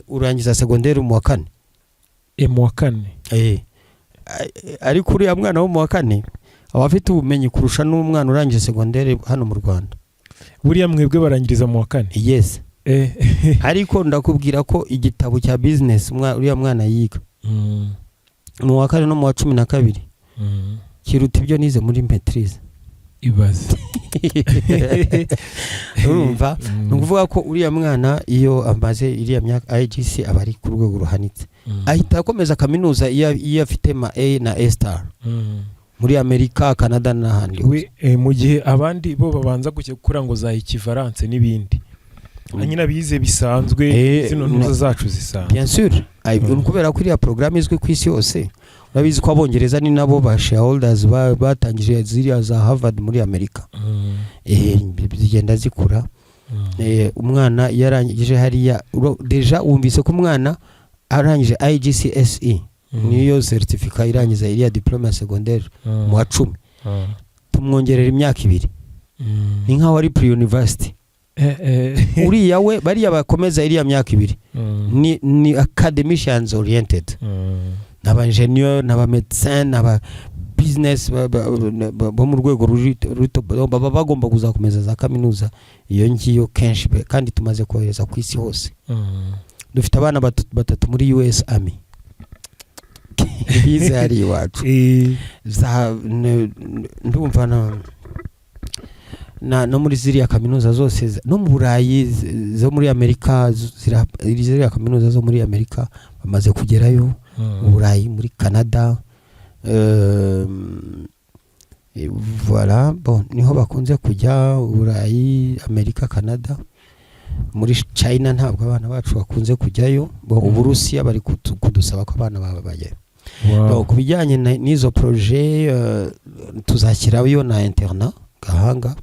Urangiza secondaire mu wa 4. Mu wa 4. Ariko uriya mwana wo mu wa 4 abafite ubumenyi kurusha n'umwana urangije segondere hano mu Rwanda. Buriya mwebwe barangiriza mu wa 4? Yes. Ariko ndakubwira ko igitabo cya business uriya mwana yiga mu wa 4 no mu wa 12 kiruta ibyo nize muri maîtrise. Ibaze. Urumva nukuvuga ko uriya mwana iyo amaze iriya myaka IGC abari ku rwego ruhanitse ahita akomeza kaminuza iyo afite ma A na A star muri Amerika, Canada n'ahandi. Mu gihe abandi bo babanza gukura ngo za equivalence n'ibindi anyina bize bisanzwe zino ntuza zacu zisanzwe. Bien sûr, kubera ko iriya programme izwi ku isi yose. Urabizi ko abongereza ni nabo ba shareholders batangije ziriya za Harvard muri Amerika. Zigenda zikura. Umwana yarangije hariya deja wumvise ko umwana arangije IGCSE niyo certificate irangiza iriya diploma secondaire mu wa 10 tumwongerera imyaka 2 ni nka wari pre university. Uriya we bariya bakomeza iriya myaka 2 ni academicians oriented, n'aba ingenieur n'aba médecin n'aba business bo mu rwego ruto baba bagomba kuzakomeza za kaminuza iyo ngiyo kenshi kandi tumaze kohereza ku isi hose. Dufite abana batatu muri US Army bize ari iwacu ndumva no muri ziriya kaminuza zose no mu Burayi zo muri Amerika ziriya kaminuza zo muri Amerika bamaze kugerayo. Mu Burayi muri Canada voilà bon niho bakunze kujya Burayi, Amerika, Canada. Muri China ntabwo abana bacu bakunze kujyayo. Uburusiya bari kudusaba ko abana baba bajyayo. Ku bijyanye n'izo projet tuzashyirayo na interna Gahanga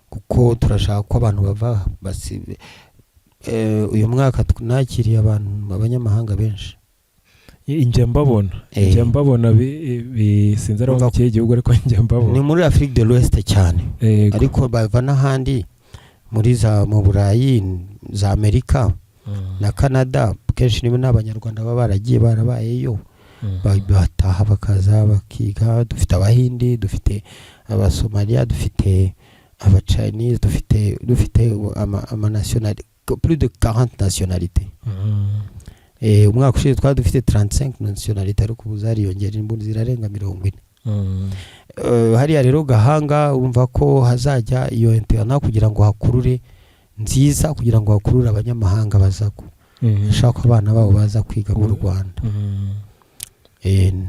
kuko turashaka ko abantu bava uyu mwaka tunakiriye abantu abanyamahanga benshi. Njye mbabona sinzara mu kihe gihugu ariko njye mbabona ni muri Afrique de l'Ouest cyane. Ariko bava n'ahandi muri mu Burayi, za Amerika na Canada. Kenshi nibo n'abanyarwanda baba baragiye barabayeyo bataha bakaza bakiga. Dufite abahindi, dufite abasomalia, dufite abachinese, dufite ama nationalité, plus de 40 nationalités. Umwaka ushize twari dufite 35 nationalités ariko buzariyongera imbundi zirarenga 40. Hariya rero Gahanga urumva ko hazajya iyo interna kugira ngo hakurure nziza, kugira ngo hakurure abanyamahanga bazaku shaka abana babo baza kwiga mu Rwanda.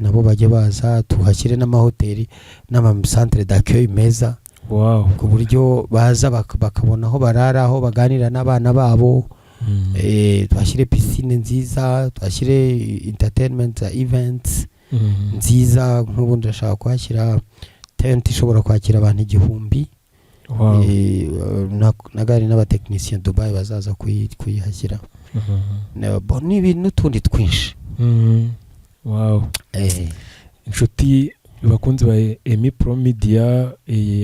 Nabo bajye baza tuhashyire n'amahoteli n'amacentre d'accueil meza. Ku buryo baza bakabona aho barara, aho baganira n'abana babo. Twashyire piscine nziza, twashyire entertainment events nziza. Nk'ubu ndashaka kuhashyira tent ishobora kwakira abantu 1000. Nagari n'abatekinisiye Dubai bazaza kuyihashyira. Ni ibintu tundi twinshi. Inshuti bakunze ba Emi Pro Media,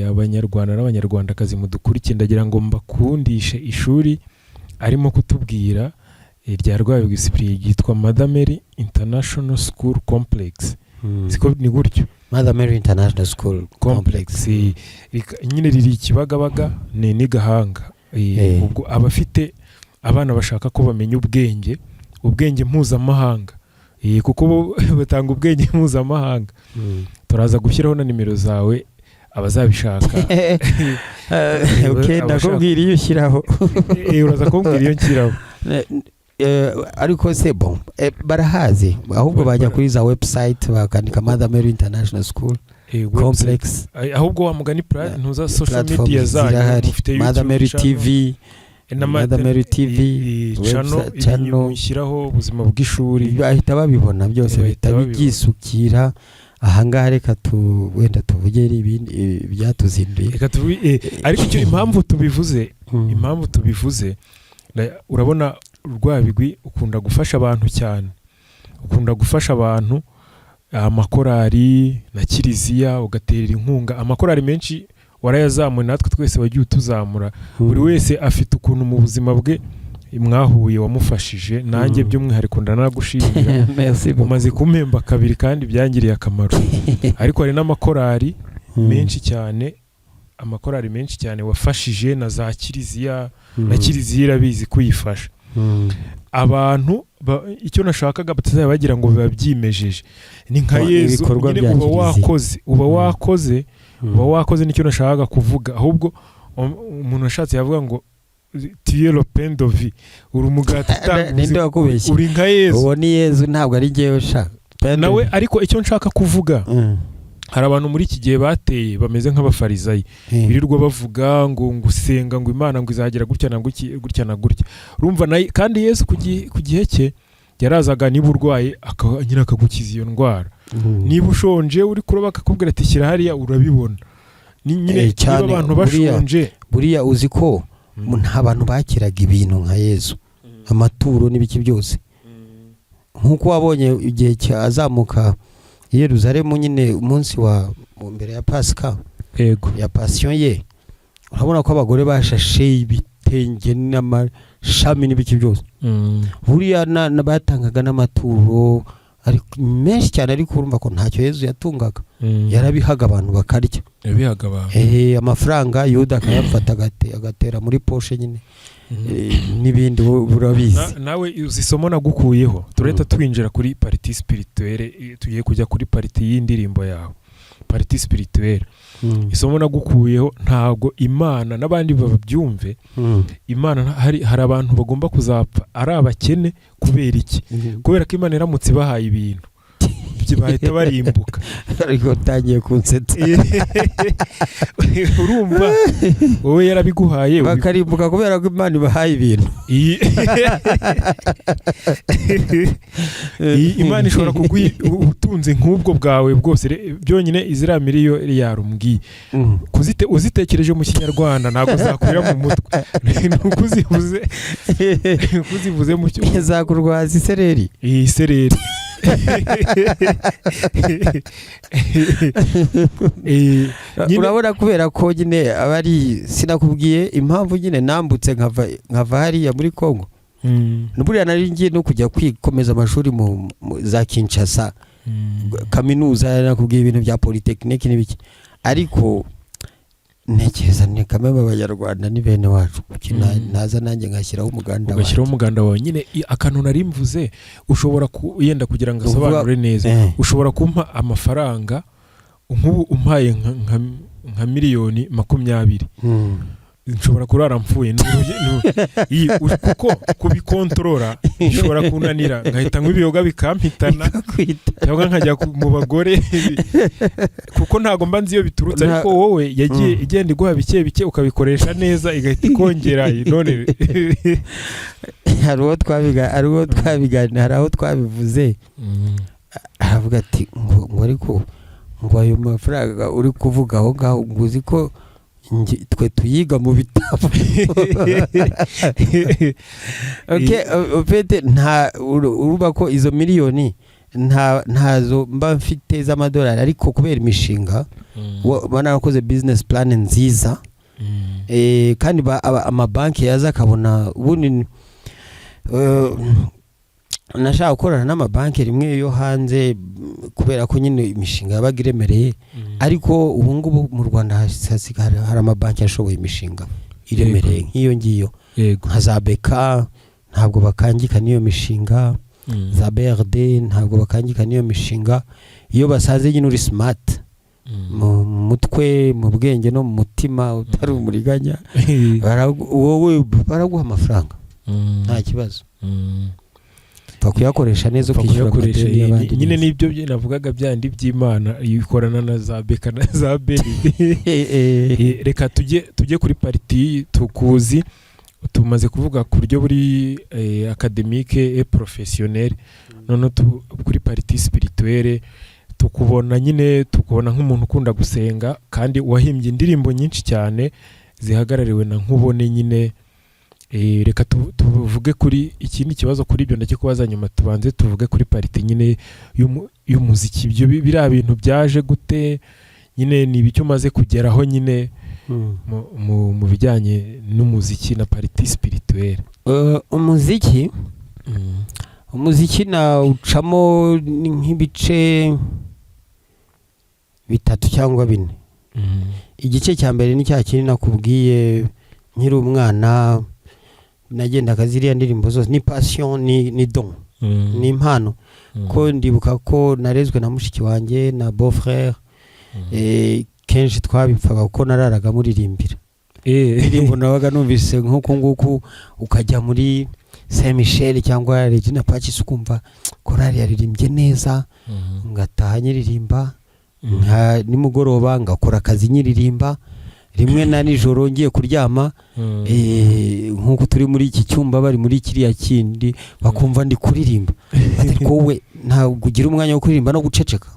abanyarwanda n'abanyarwandakazi mudukurikiye, ndagira ngo mbakundishe ishuri arimo kutubwira rya Rwabigwi Cyprien ryitwa Mother Mary International School Complex. Siko ni gutyo, Mother Mary International School Complex. Nyine riri Kibagabaga ni Gahanga. Ubwo abafite abana bashaka ko bamenya ubwenge mpuzamahanga, kuko batanga ubwenge mpuzamahanga. Turaza gushyiraho na nimero zawe abazabishaka. Ndakubwira iyo ushyiraho. Uraza kumbwira iyo nshyiraho. Ariko se bon barahazi, ahubwo bajya kuri za website bakandika Mother Mary International School Complex. Ahubwo wa mugani ntuza social media zanyu mufite Mother Mary TV, Mother Mary TV channel mushyiraho ubuzima bw'ishuri, bahita babibona byose, bahita bigisukira. Ahangaha reka wenda tuvugere ibindi byatuzinduye. Ariko icyo impamvu tubivuze urabona Rwabigwi ukunda gufasha abantu cyane, ukunda gufasha abantu, amakorari na kiliziya ugaterera inkunga. Amakorari menshi warayazamuye, natwe twese wagiye utuzamura. Buri wese afite ukuntu mu buzima bwe mwahuye wamufashije nanjye by'umwihariko ndanagushimira umaze kumpemba kabiri kandi byangiriye akamaro ariko hari n'amakorari menshi cyane amakorari menshi cyane wafashije na za kiliziya na kiliziya irabizi kuyifasha abantu icyo nashakaga batazaba bagira ngo babyimejeje ni nka Yesu nyine uba wakoze nicyo nashakaga kuvuga ahubwo umuntu ashatse yavuga ngo tiye le pain de vie uri umugati utanguze uri nka Yesu uwo ni Yesu ntabwo ari jyewe sha nawe ariko icyo nshaka kuvuga hari abantu muri iki gihe bateye bameze nk'abafarizayi birirwa bavuga ngo ngusenga ngo Imana ngo izagira gutya na gutya urumva kandi Yesu ku gihe cye yarazaga niba urwaye nyine akagukiza iyo ndwara niba ushonje uri kuroba akakubwira ati shyira hariya urabibona nyine niba abantu bashonje buriya uzi ko nta bantu bakiraga ibintu nka Yesu amaturo n'ibiki byose nk'uko wabonye igihe cyazamuka Yerusalemu nyine umunsi wa mbere ya Pasika ya Passion ye urabona ko abagore bashashe ibitenge n'amashami n'ibiki byose buriya batangaga n'amaturo ariko menshi cyane ariko urumva ko ntacyo Yesu yatungaga yarabihaga abantu bakarya yabihaga abantu amafaranga Yuda akayafata agatera muri poshe nyine n'ibindi burabizi nawe uzisomo nagukuyeho tureta twinjira kuri partie spirituelle tugiye kujya kuri partie y'indirimbo yawe partie spirituelle isomo nagukuyeho ntago Imana n'abandi babyumve Imana hari abantu bagomba kuzapfa ari abakene kubera iki kubera ko Imana iramutse bahaye ibintu bahita barimbuka ariko utangiye kunsetsa urumva wowe yarabiguhaye bakarimbuka kubera ko Imana ibahaye ibintu Imana ishobora kuguha ubutunzi nk'ubwo bwawe bwose byonyine izira miliyoni yarumbwiye uzitekereje mu kinyarwanda ntabwo zakurira mu mutwe nuko uzivuze mu cyo zakurwaza isereri urabona kubera ko nyine abari sinakubwiye impamvu nyine nambutse nkava hariya muri Kongo buriya nari ngiye no kujya kwikomeza amashuri mu za Kinshasa kaminuza nakubwiye ibintu bya polytechnique n'ibiki ariko ntekereza ni kamwe abanyarwanda ni bene wacu naza nanjye ngashyiraho umuganda wawe nyine akantu nari mvuze ushobora yenda kugira ngo asobanure neza ushobora kumpa amafaranga nk'ubu umpaye nka miliyoni 20 nshobora kurara mpfuye kuko kubikontorora nshobora kunanira ngahita nk'ibiyoga bikampitana cyangwa nkajya mu bagore kuko ntago mba nzi iyo biturutse ariko wowe yagiye igenda iguha bike ukabikoresha neza igahita ikongera none hari uwo twabiganira hari aho twabivuze aravuga ati ngo ariko ngo ayo mafaranga uri kuvuga aho ngaho nguzi ko twe tuyiga mu bitabo ufite uruba ko izo miliyoni ntazo mba mfite z'amadolari ariko kubera imishinga banakoze business plan nziza kandi amabanki yaza akabona ubundi nashaka gukorana n'amabanki rimwe yo hanze kubera ko nyine imishinga yabaga iremereye ariko ubu ngubu mu Rwanda hari amabanki ashoboye imishinga iremereye nk'iyo ngiyo nka za Beka ntabwo bakangika n'iyo mishinga za BRD ntabwo bakangika n'iyo mishinga iyo basaze nyine uri smart mu mutwe mu bwenge no mu mutima utari umuriganya wowe baraguha amafaranga nta kibazo kuyakoresha neza ukishyura nyine nibyo navugaga byandi by'Imana yikorana na za Beka na za Beri reka tujye kuri partie tukuzi tumaze kuvuga ku buryo buri académique et professionnel none kuri partie spirituelle tukubona nk'umuntu ukunda gusenga kandi wahimbye indirimbo nyinshi cyane zihagarariwe na nkubone nyine reka tuvuge kuri ikindi kibazo kuri ibyo ndakikubaza nyuma tubanze tuvuge kuri parite nyine y'umuziki ibyo biriya bintu byaje gute nyine ni ibicyo umaze kugeraho nyine mu bijyanye n'umuziki na pariti spirituelle? umuziki nawucamo nk'ibice 3 cyangwa 4. Igice cya mbere ni cya kintu nakubwiye nkiri umwana, nagendaga ziriya ndirimbo zose, ni passion, ni don, ni impano. Ko ndibuka ko narezwe na mushiki wanjye na beau frère, kenshi twabipfaga ko nararaga muririmbira. Indirimbo nabaga numvise nk'uko nguko, ukajya muri Saint Michel cyangwa Regina Pacis ukumva korali yaririmbye neza, ngataha nyiririmba, nimugoroba ngakora akazi nyiririmba, rimwe na nijoro ngiye kuryama, nk'uko turi muri iki cyumba bari muri kiriya kindi bakumva ndi kuririmba, ariko we ntabwo ugira umwanya wo kuririmba no guceceka.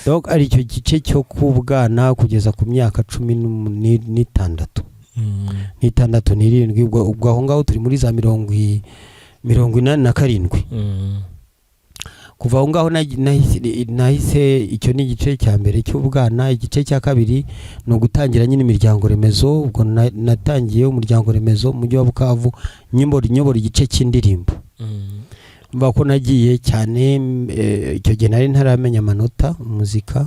Donc ari cyo gice cyo kubwana kugeza ku myaka 16 n'irindwi, ubwo aho ngaho turi muri za 87. Kuva aho ngaho nahise, icyo ni igice cya mbere cy'ubwana. Igice cya kabiri no gutangira nyine imiryango remezo. Ubwo natangiye umuryango remezo mu mujyi wa Bukavu, nyobora igice cy'indirimbo. Mba ko nagiye cyane, icyo gihe nari ntaramenya amanota muzika,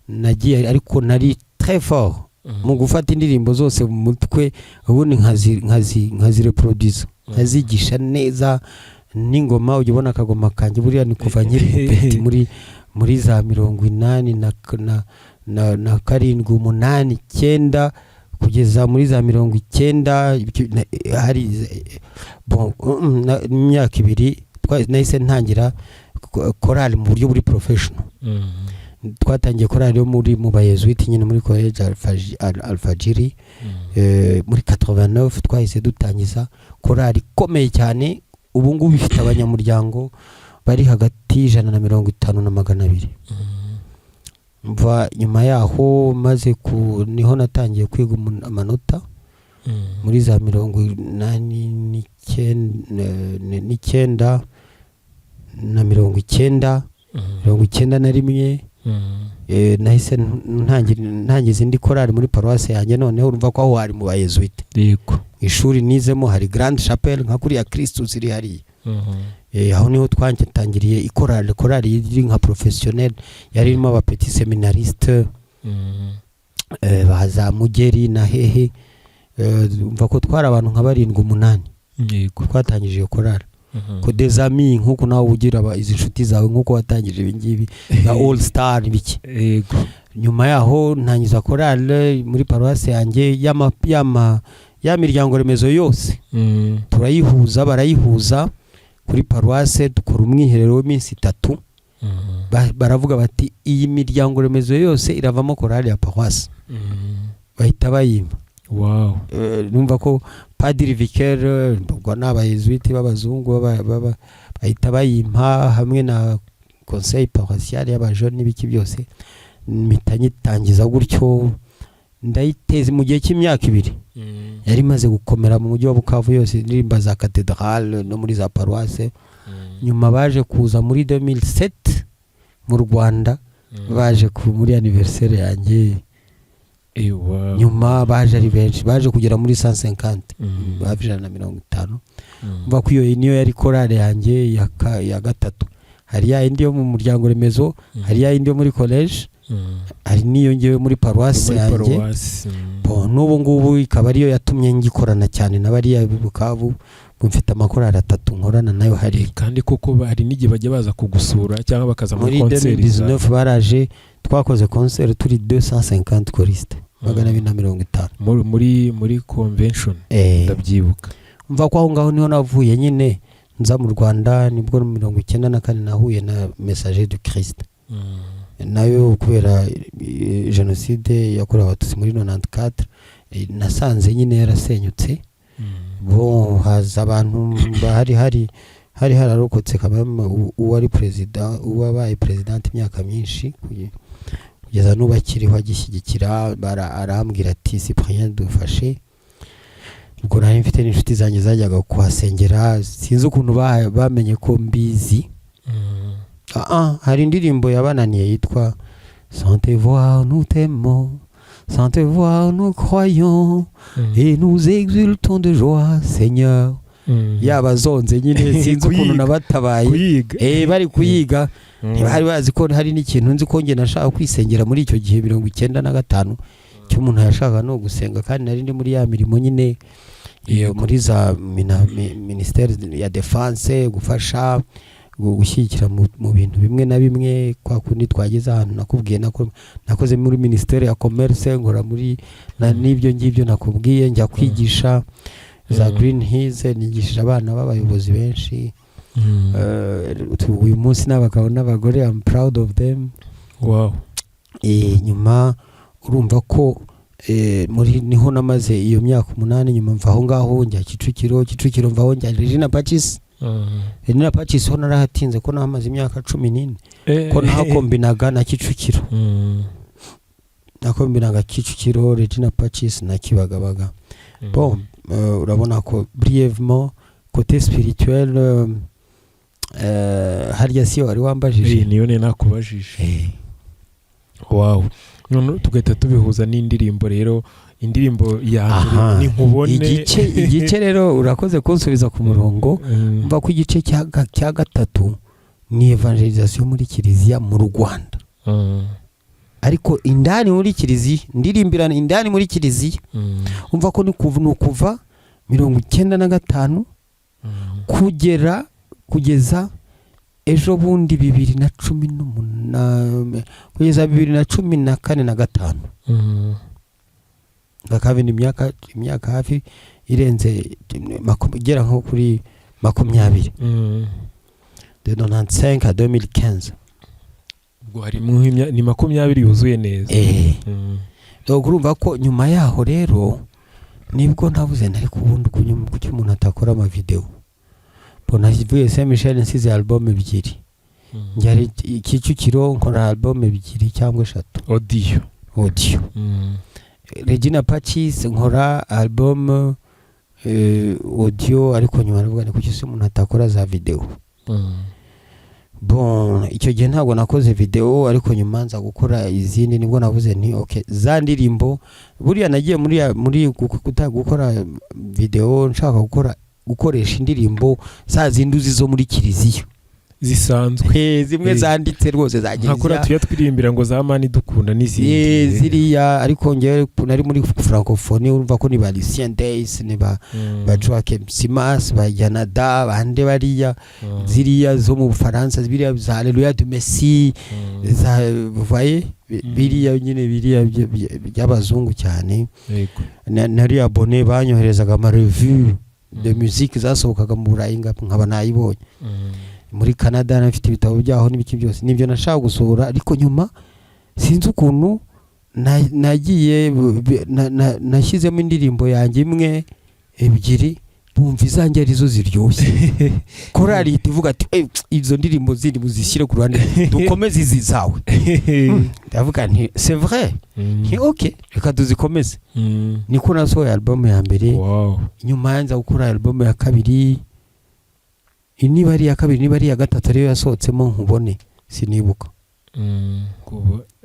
nagiye ariko nari très fort mu gufata indirimbo zose mu mutwe, ubundi nkazi reproduce, nkazigisha neza. N'ingoma ujye ubona akagoma kanjye buriya ni kuva nkiri muri za 80 na 7, 8, 9 kugeza muri za 90. Hari imyaka 2 nahise ntangira korali mu buryo buri professional. Twatangiye korali yo mu bayezuiti nyine muri college Alfajiri, muri 89 twahise dutangiza korali komeye cyane. Ubu ngubu bifite abanyamuryango bari hagati 150 na 200. Mva nyuma yaho maze niho natangiye kwiga amanota muri za 89 na 91. Nahise ntangiza indi korali muri paroisse yanjye. Noneho urumva ko aho hari mu bayezuite, yego ishuri nizemo hari Grande Chapelle nka kuri ya Christus iri hari. Aho niho twangitangiriye ikorali iri nka professionnel, yari irimo aba petit seminariste, baza Mugeri na hehe. Umva ko twara abantu nka 7-8, yego twatangije iyo korali. Ko des amis nkuko nawe ugira izi nshuti zawe nkuko watangije ibingibi na All Star biki. Yego nyuma yaho ntangiza korali muri paroisse yanjye ya miryango remezo yose. Turayihuza, barayihuza kuri paroisse, dukora umwiherero w'iminsi 3. Baravuga bati iyi miryango remezo yose iravamo korali ya paroisse. Bahita bayimba. Wow. Numva ko Padiri Vicaire ubwo n'abayezuiti b'abazungu bahita bayimpa hamwe na conseil paroissial y'abajone n'ibiki byose. Mitangiza gutyo ndayiteze mu gihe cy'imyaka 2. Yari maze gukomera mu mujyi wa Bukavu yose, indirimbo za cathedrale no muri za paroisse. Nyuma baje kuza muri 2007 mu Rwanda, baje muri anniversaire yanjye. Nyuma baje ari benshi, baje kugera muri 150, baje 150. Mva ko iyo yari korali yanjye ya gatatu. Hari ya indi yo mu muryango remezo, hari ya indi yo muri college, hari niyo ngewe muri paroisse yanjye. N'ubu ngubu ikaba ariyo yatumye ngikorana cyane n'abariya Bukavu. Mfite amakorali 3 nkorana nayo hari. Kandi koko hari n'igihe bajya baza kugusura cyangwa bakaza muri concert. Muri 2019 baraje, twakoze concert turi 250 choristes, 250 muri convention. Ndabyibuka. Mva ko aho ngaho niho navuye nyine nza mu Rwanda. Nibwo 94 nahuye na Messager du Christ. Nayo kubera genocide yakorewe Abatutsi muri 94, nasanze nyine yarasenyutse. Haza abantu hari hararokotse kamwe uwari president, uwabaye president imyaka myinshi kugeza n'ubakiriho agishyigikira. Arambwira ati Cyprien dufashe. Ubwo nari mfite n'inshuti zanjye zajyaga kuhasengera, sinzi ukuntu bamenye ko mbizi. Hari indirimbo yabananiye yitwa Sentez voir nous t'aimons, sans te voir nous croyons et nous exultons de joie Seigneur. Yabazonze nyine sinzi ukuntu nabatabaye bari kuyiga ntibari bazi ko hari n'ikintu nzi ko nge nashaka kwisengera muri icyo gihe 95 cy'umuntu yashaka no gusenga kandi nari ndi muri ya mirimo nyine muri za ministère ya défense gufasha gushyigikira mu bintu bimwe na bimwe kwa kundi twageze ahantu nakubwiye nakoze muri ministère ya commerce ngora muri n'ibyo ngibyo nakubwiye njya kwigisha za Green Hills nigishije abana b'abayobozi benshi uyu munsi n'abagabo n'abagore I'm proud of them. Wow. Nyuma urumva ko muri niho namaze iyo myaka 8 nyuma mva aho ngaho njya Kicukiro mva aho njya Regina Pacis ho narahatinze ko namaze imyaka 14 ko nakombinaga na Kicukiro nakombinaga Kicukiro Regina Pacis na Kibagabaga. Bon urabona ko brièvement côté spirituel harya si wari wambajije niyo nakubajije. Wow. None tugahita tubihuza n'indirimbo rero indirimbo ya ni nkubone igice rero urakoze kunsubiza ku murongo mva ku igice cya gatatu ni evangelisation muri kiliziya mu Rwanda. Ariko indani muri kiliziya ndirimbirana indani muri kiliziya umva ko ni kuva 95 kugeza ejo bundi 2018 kugeza 2014 na 5 bakabina imyaka hafi irenze igera nko kuri 20 de 95 à 2015 ubwo hari ni 20 yuzuye neza. Urumva ko nyuma yaho rero nibwo nabuze nari kubundi kuki umuntu atakora ama video bona zivuye Saint Michel nsize album 2 njyari Kicukiro nkora album 2 cyangwa 3 audio Regina Pacis nkora album audio ariko nyuma navuga ni kuki se umuntu atakora za video. Bon icyo gihe ntabwo nakoze video ariko nyuma nza gukora izindi nibwo navuze ni okay za ndirimbo buriya nagiye muri gukora video nshaka gukoresha indirimbo za zinduzi zo muri kiliziya zisanzwe zimwe zanditse rwose zagize nkakora tuya twirimbira ngo za mani dukunda n'izindi ziriya ariko ngewe nari muri francophonie urumva ko ni ba Lucien Days ni ba Joachim Simas ba Yanada bande bariya ziriya zo mu Bufaransa ziriya za Alleluia de Messi za voyez biriya nyine biriya by'abazungu cyane nari abonné banyoherezaga ama revue de musique zasohokaga mu Burayi nkaba nayibonye muri Canada nafite ibitabo byaho n'ibiki byose nibyo nashaka gusohora ariko nyuma sinzi ukuntu nagiye nashyizemo indirimbo yanjye imwe 2 bumva izanjye arizo ziryoshye korali ivuga ati izo ndirimbo zindi muzishyire ku ruhande dukomeze izi zawe ndavuga nti c'est vrai ni okay reka tuzikomeze niko nasohoye album ya mbere. Nyuma yanza gukora album ya kabiri niba ari ya kabiri niba ari ya gatatu ariyo yasohotsemo nkubone sinibuka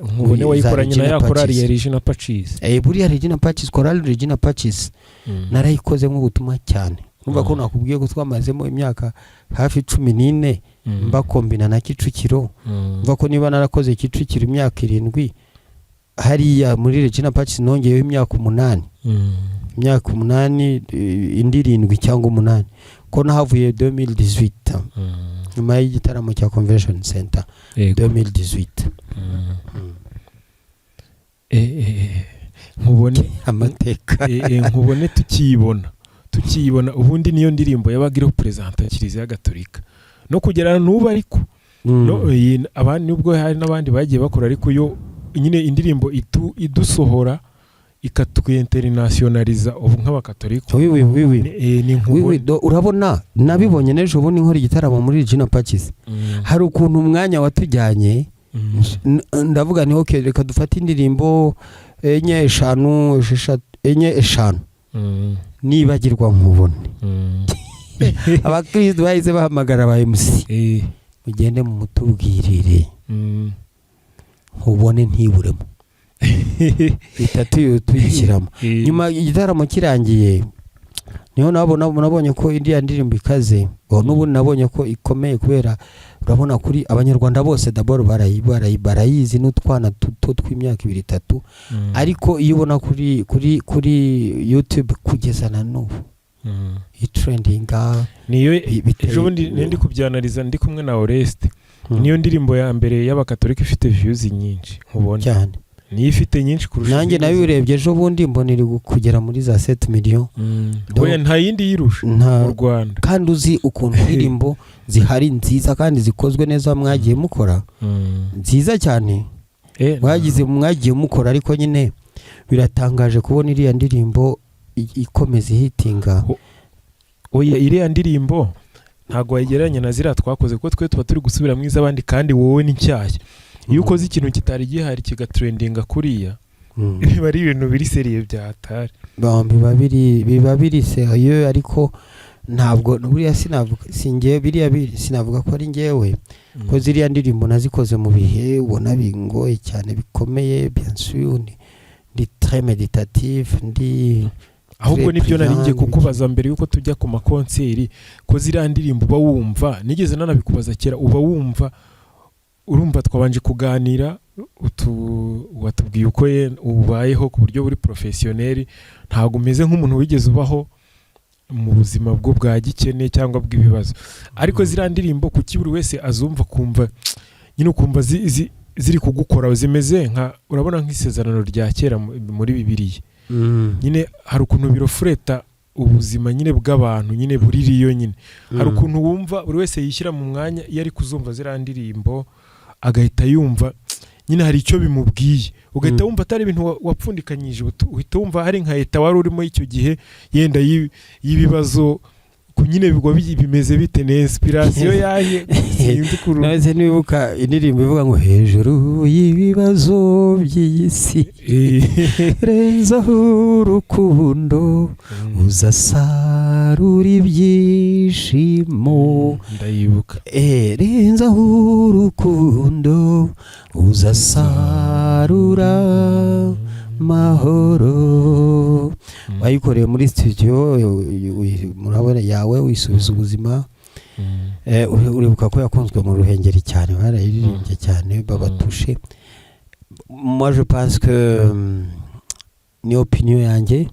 nkubone wayikoranye na ya korali ya Regina Pacis buriya Regina Pacis korali Regina Pacis narayikoze nk'ubutumwa cyane numva ko nakubwiye ko twamazemo imyaka hafi 14 mbakombina na Kicukiro mva ko niba narakoze Kicukiro imyaka 7 hariya muri Regina Pacis nongeyeho imyaka 8 imyaka 8 indi 7 cyangwa 8 ko nahavuye 2018 nyuma y'igitaramo cya Convention Center 2018 nkubone amateka nkubone tukiyibona ubundi niyo ndirimbo yabagiraho presenta Kiliziya Gatolika no kugera n'ubu ariko abandi nubwo hari n'abandi bagiye bakora ariko yo nyine indirimbo idusohora ikatwinternationaliza ubu nk'abakatolika. Urabona nabibonye nejo ubundi nkora igitaramo muri Regina Pacis hari ukuntu umwanya watujyanye ndavuga ni okay reka dufate indirimbo 5 nibagirwa nkubone abakristo bahise bahamagara ba MC mugende mu mutubwirire nkubone ntiburemo itatu tuyishyiramo nyuma igitaramo kirangiye niho nabonye ko iriya ndirimbo ikaze n'ubu nabonye ko ikomeye kubera urabona kuri abanyarwanda bose d'abord barayizi n'utwana tuto tw'imyaka 2-3 ariko iyo ubona kuri YouTube kugeza na n'ubu itrendinga niyo ejo bundi ndi kubyanaliza ndi kumwe na Oreste niyo ndirimbo ya mbere y'abakatolika ifite views nyinshi nkubona cyane niyo ifite nyinshi kurusha nanjye nawe urebye ejo bundi mbonera kugera muri za 7 million oya nta yindi yirusha mu Rwanda kandi uzi ukuntu indirimbo zihari nziza kandi zikozwe neza mwagiye mukora nziza cyane mwagiye mukora ariko nyine biratangaje kubona iriya ndirimbo ikomeza hitinga oya iriya ndirimbo ntago wayigereranya na zira twakoze kuko twe tuba turi gusubira mwiza abandi kandi wowe ni cyashya iyo ukoze ikintu kitari gihari kigatrendinga kuriya biba ari ibintu biri seriye bya hatari biba biri seriye ariko ntabwo buriya sinavuga ko ari njyewe ko ziriya ndirimbo nazikoze mu bihe ubona bingoye cyane bikomeye bien sûr ndi très méditatif ndi ahubwo nibyo naringiye kukubaza mbere yuko tujya ku makonseri ko ziriya ndirimbo uba wumva nigeze nanabikubaza kera uba wumva urumva twabanje kuganira watubwiye uko ubayeho ku buryo buri professionnel ntago umeze nk'umuntu wigeze ubaho mu buzima bwo bwa gikene cyangwa bw'ibibazo ariko ziriya ndirimbo kuki buri wese azumva kumva nyine ukumva ziri kugukora zimeze nka urabona nk'isezerano rya kera muri Bibiliya nyine hari ukuntu birofureta ubuzima nyine bw'abantu nyine buririyo nyine hari ukuntu wumva buri wese yishyira mu mwanya iyo ari kuzumva ziriya ndirimbo agahita yumva nyine hari icyo bimubwiye ugahita wumva atari ibintu wapfundikanyije uhita wumva hari nka leta wari urimo icyo gihe yenda y'ibibazo nyine bigwa bimeze bite na inspiration yaje sinzi kuru naze nibuka indirimbo ivuga ngo hejuru y'ibibazo by'isi renza urukundo uzasarura ibyishimo ndayibuka renza urukundo uzasarura mahoro wayikoreye muri studio murabona yawe wisubiza ubuzima uribuka ko yakunzwe mu Ruhengeri cyane barayiririmbye cyane babatushe moi je pense que ni opinion yanjye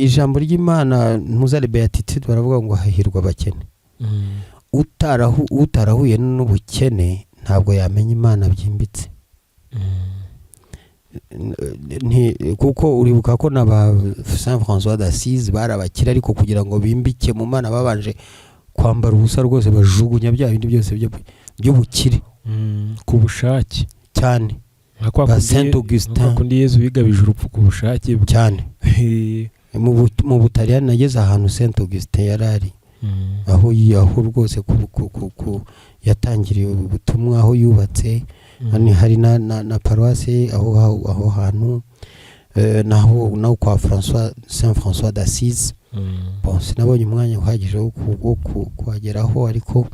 ijambo ry'Imana ntuzare beatitude baravuga ngo hahirwa abakene utarahuye n'ubukene ntabwo yamenya Imana byimbitse kuko uribuka ko n'aba Saint François d'Assise barabakira ariko kugira ngo bimbike mu Mana babanje kwambara ubusa rwose bajugunya bya bindi byose by'ubukire ku bushake cyane nka Saint Augustin kundi Yezu bigabije urupfu ku bushake cyane mu Butaliyani nageze ahantu Saint Augustin yarari aho rwose yatangiriye ubutumwa aho yubatse hari na paroisse aho hantu naho kwa Saint François d'Assise bon sinabonye umwanya uhagije wo kuhageraho ariko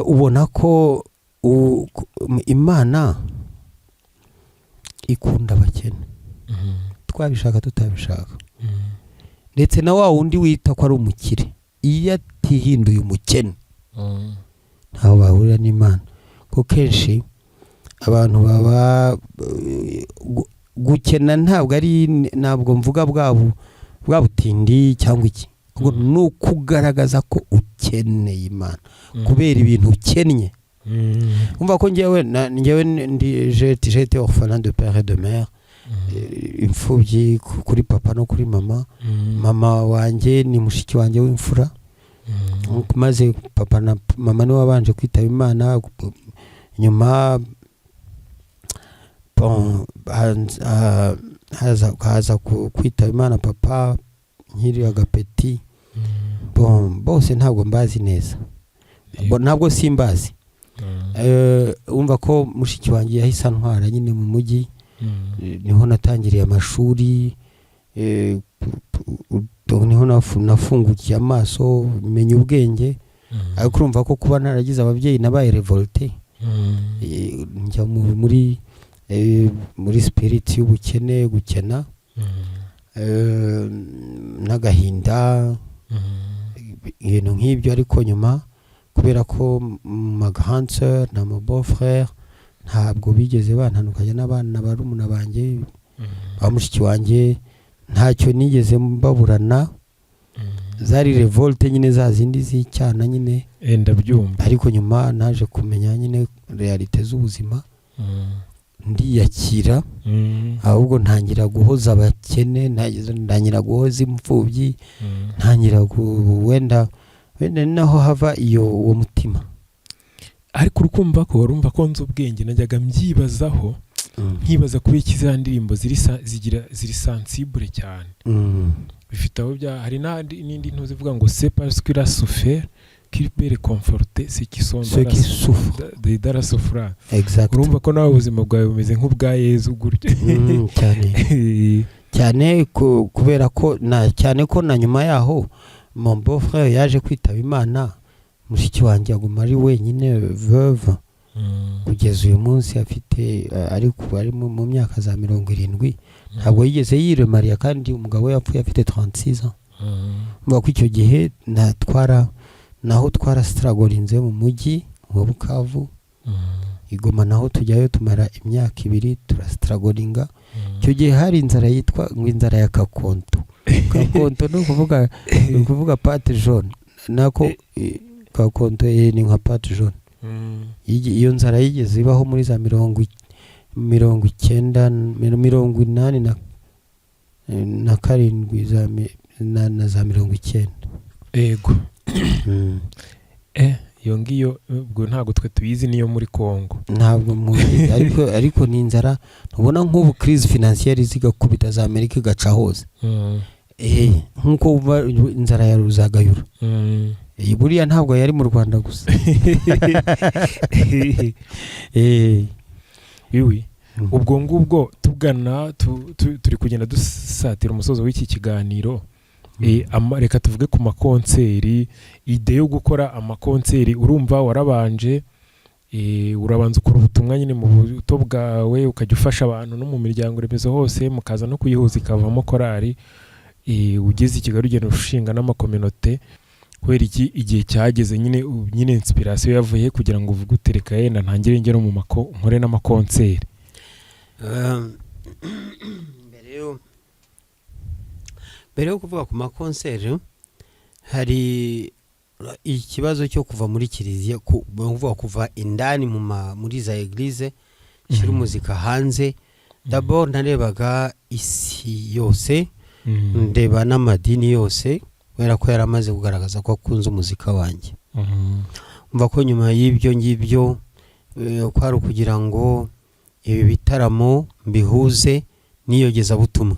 ubona ko Imana ikunda abakene twabishaka tutabishaka ndetse na wa wundi wita ko ari umukire iyo atihinduye umukene ntaho bahurira n'Imana ko kenshi abantu baba gukena ntabwo mvuga bwa butindi cyangwa iki ngo nukugaragaza ko ukeneye Imana kubera ibintu ukennye umva ko njyewe j'étais orphelin de père et de mère imfubyi kuri papa no kuri mama wanjye ni mushiki wanjye w'imfura maze papa na mama niwe wabanje kwitaba Imana nyuma haza kwitaba Imana papa nkiri agapeti bose ntabwo mbazi neza ntabwo simbazi umva ko mushiki wanjye yahise antwara nyine mu mujyi niho natangiriye amashuri niho nafungukiye amaso menya ubwenge ariko urumva ko kuba naragize ababyeyi nabaye revolte njya muri muri spirit y'ubukene gukena n'agahinda ibintu nk'ibyo. Ariko nyuma kubera ko ma grande sœur na mon beau frère ntabwo bigeze bantandukanya n'abana barumuna banjye ba mushiki wanjye, ntacyo nigeze mbaburana. Zari revolte nyine za zindi z'icyana nyine ndabyumva. Ariko nyuma naje kumenya nyine realite z'ubuzima, ndiyakira, ahubwo ntangira guhoza abakene, ntangira guhoza imfubyi, ntangira wenda naho hava uwo mutima. Ariko urukumva ko warumva ko nzi ubwenge, najyaga mbyibazaho nkibaza kuba ikiza ndirimbo ziri sensible cyane, bifite aho hari n'indi ntuzi ivuga ngo c'est parce qu'il a souffert qu'il peut réconforter ceux qui souffrent de la souffrance. Exact. Urumva ko nawe ubuzima bwawe bumeze nk'ubwa Yezu gutyo cyane kubera ko cyane ko na nyuma yaho mon beau frère yaje kwitaba Imana, mushiki wanjye aguma ari wenyine veuve kugeza uyu munsi afite ariko ari mu myaka za 70. Ntabwo yigeze yiremariya kandi umugabo we yapfuye afite 36 ans. Mvuga ko icyo gihe naho twarastragolinze mu mujyi wa Bukavu, Igoma naho tujyayo tumara imyaka 2 turastragolinga. Icyo gihe hari inzara yitwa inzara ya Kakonto. Kakonto no kuvuga pate jaune, nako Kakonto ni nka pate jaune. Iyo nzara yigeze ibaho muri za 90 na karindwi za 90. Ego. Iyo ngiyo ubwo ntabwo twe tuyizi niyo muri Kongo. Ntabwo ariko ni inzara ubona nk'ubu crise financière zigakubita za Amerika gaca hose. Nkuko inzara ya Ruzagayura. Buriya ntabwo yari mu Rwanda gusa. Wiwi ubwo ngubwo tugana turi kugenda dusatira umusozo w'iki kiganiro. Reka tuvuge ku makonseri, ide yo gukora amakonseri. Urumva warabanje urabanza ukora ubutumwa nyine mu buto bwawe, ukajya ufasha abantu no mu miryango remezo hose, mukaza no kuyihuza ikavamo korari. Ugeze i Kigali ugenda ushinga n'amakominote. Kubera iki igihe cyageze nyine inspiration yavuye kugira ngo uvuge utereka yenda ntangire ngero mu nkore n'amakonseri. Mbere yo kuvuga ku makonseri hari ikibazo cyo kuva muri kiliziya, kuva indani muri za eglise shira muzika hanze. D'abord narebaga isi yose, ndeba n'amadini yose, kubera ko yaramaze kugaragaza ko akunze umuzika wanjye. Umva ko nyuma y'ibyo ngibyo kwari kugira ngo ibi bitaramo mbihuze niyogeza butumwa.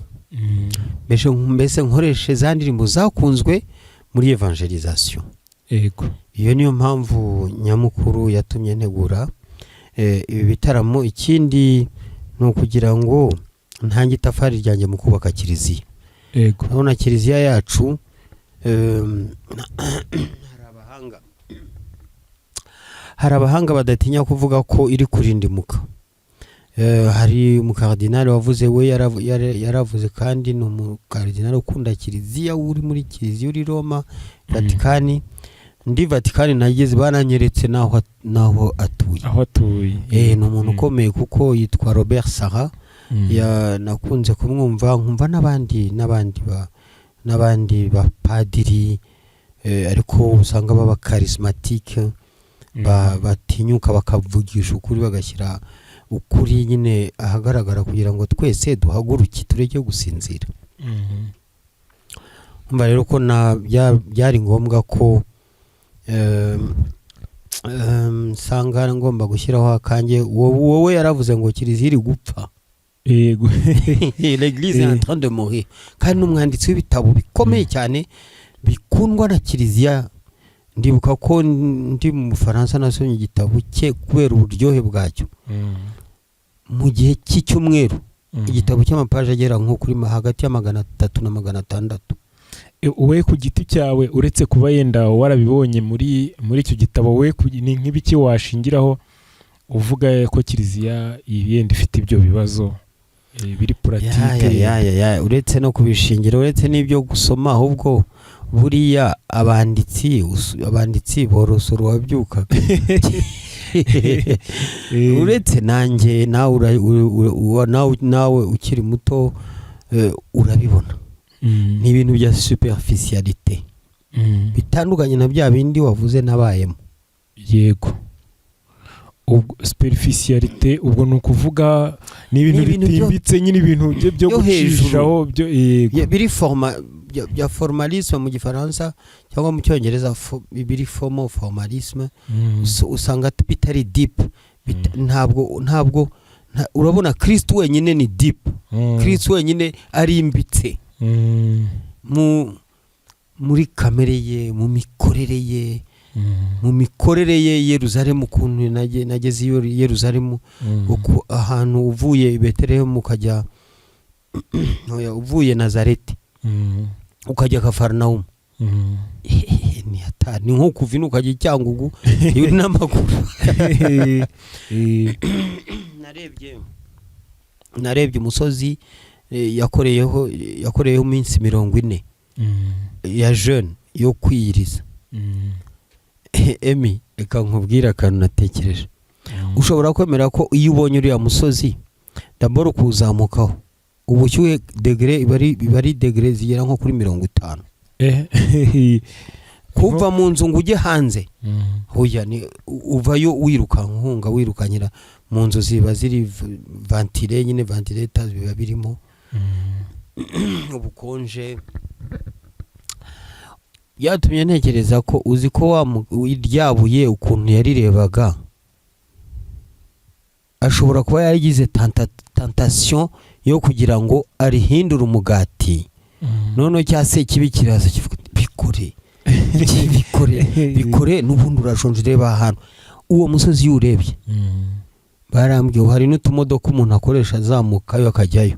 Mbese nkoreshe za ndirimbo zakunzwe muri evangelisation. Iyo niyo mpamvu nyamukuru yatumye ntegura ibi bitaramo. Ikindi ni ukugira ngo ntange itafari ryanjye mu kubaka kiliziya. Urabona kiliziya yacu hari abahanga badatinya kuvuga ko iri kurindimuka. Hari umukardinali wavuze, we yaravuze kandi ni umukardinali ukunda kiliziya, uri muri kiliziya uri Roma Vatikani. Ndi Vatikani nageze bananyeretse naho atuye. Ni umuntu ukomeye kuko yitwa Robert Sarah. Nakunze kumwumva, nkumva n'abandi ba padiri, ariko usanga baba charismatique, batinyuka bakavugisha ukuri, bagashyira ukuri nyine ahagaragara kugira ngo twese duhaguruke tureke gusinzira. Umva rero ko byari ngombwa ko sanga ngomba gushyiraho akanjye. Wowe yaravuze ngo kiliziya iri gupfa. L'église est en train de mourir. Kandi n'umwanditsi w'ibitabo bikomeye cyane bikundwa na kiliziya. Ndibuka ko ndi mu Faransa nasomye igitabo cye kubera uburyohe bwacyo. Mu gihe cy'icyumweru igitabo cy'amapaje agera nko kuri hagati ya 300 na 600. Uwe ku giti cyawe uretse kuba yenda warabibonye muri icyo gitabo, we ni nk'ibiki washingiraho uvuga ko kiliziya yenda ifite ibyo bibazo biri puratike uretse no kubishingira, uretse n'ibyo gusoma, ahubwo buriya abanditsi borosora uwabyukaga uretse nanjye nawe ukiri muto urabibona. Ni ibintu bya superficialite bitandukanye na bya bindi wavuze nabayemo. Yego, superficialite ubwo ni ukuvuga ni ibintu bitimbitse, nyine ibintu byo gucishaho biri bya formalisme mu gifaransa cyangwa mu cyongereza biri formalisme. Usanga bitari deep, ntabwo urabona Kristo wenyine ni deep, Kristo wenyine ari imbitse muri kamere ye, mu mikorere ye Yerusalemu. Ukuntu nageze Yerusalemu, ahantu uvuye Betelehemu ukajya uvuye Nazareti ukajya Kafarnaumu, ni nko kuva ukajya Cyangugu n'amaguru. Narebye umusozi yakoreyeho iminsi 40 ya jeune yo kwiyiriza. Emi, reka nkubwira akantu natekereje. Ushobora kwemera ko iyo ubonye uriya musozi d'abord kuzamukaho ubushyuhe degré bari degré zigera nko kuri 50, kuva mu nzu ngo ujye hanze hoya ni uvayo wirukanyira mu nzu ziba ziri ventile, nyine ventilators biba birimo ubukonje. Yatumye ntekereza ko uzi ko ryabuye ukuntu yarirebaga, ashobora kuba yarigize tentation yo kugira ngo arihindure umugati. None cyase kibi kiraza kivuga bikore n'ubundi urashonje. Reba ahantu uwo musozi yurebye, barambwiye hari n'utumodoka umuntu akoresha azamukayo akajyayo,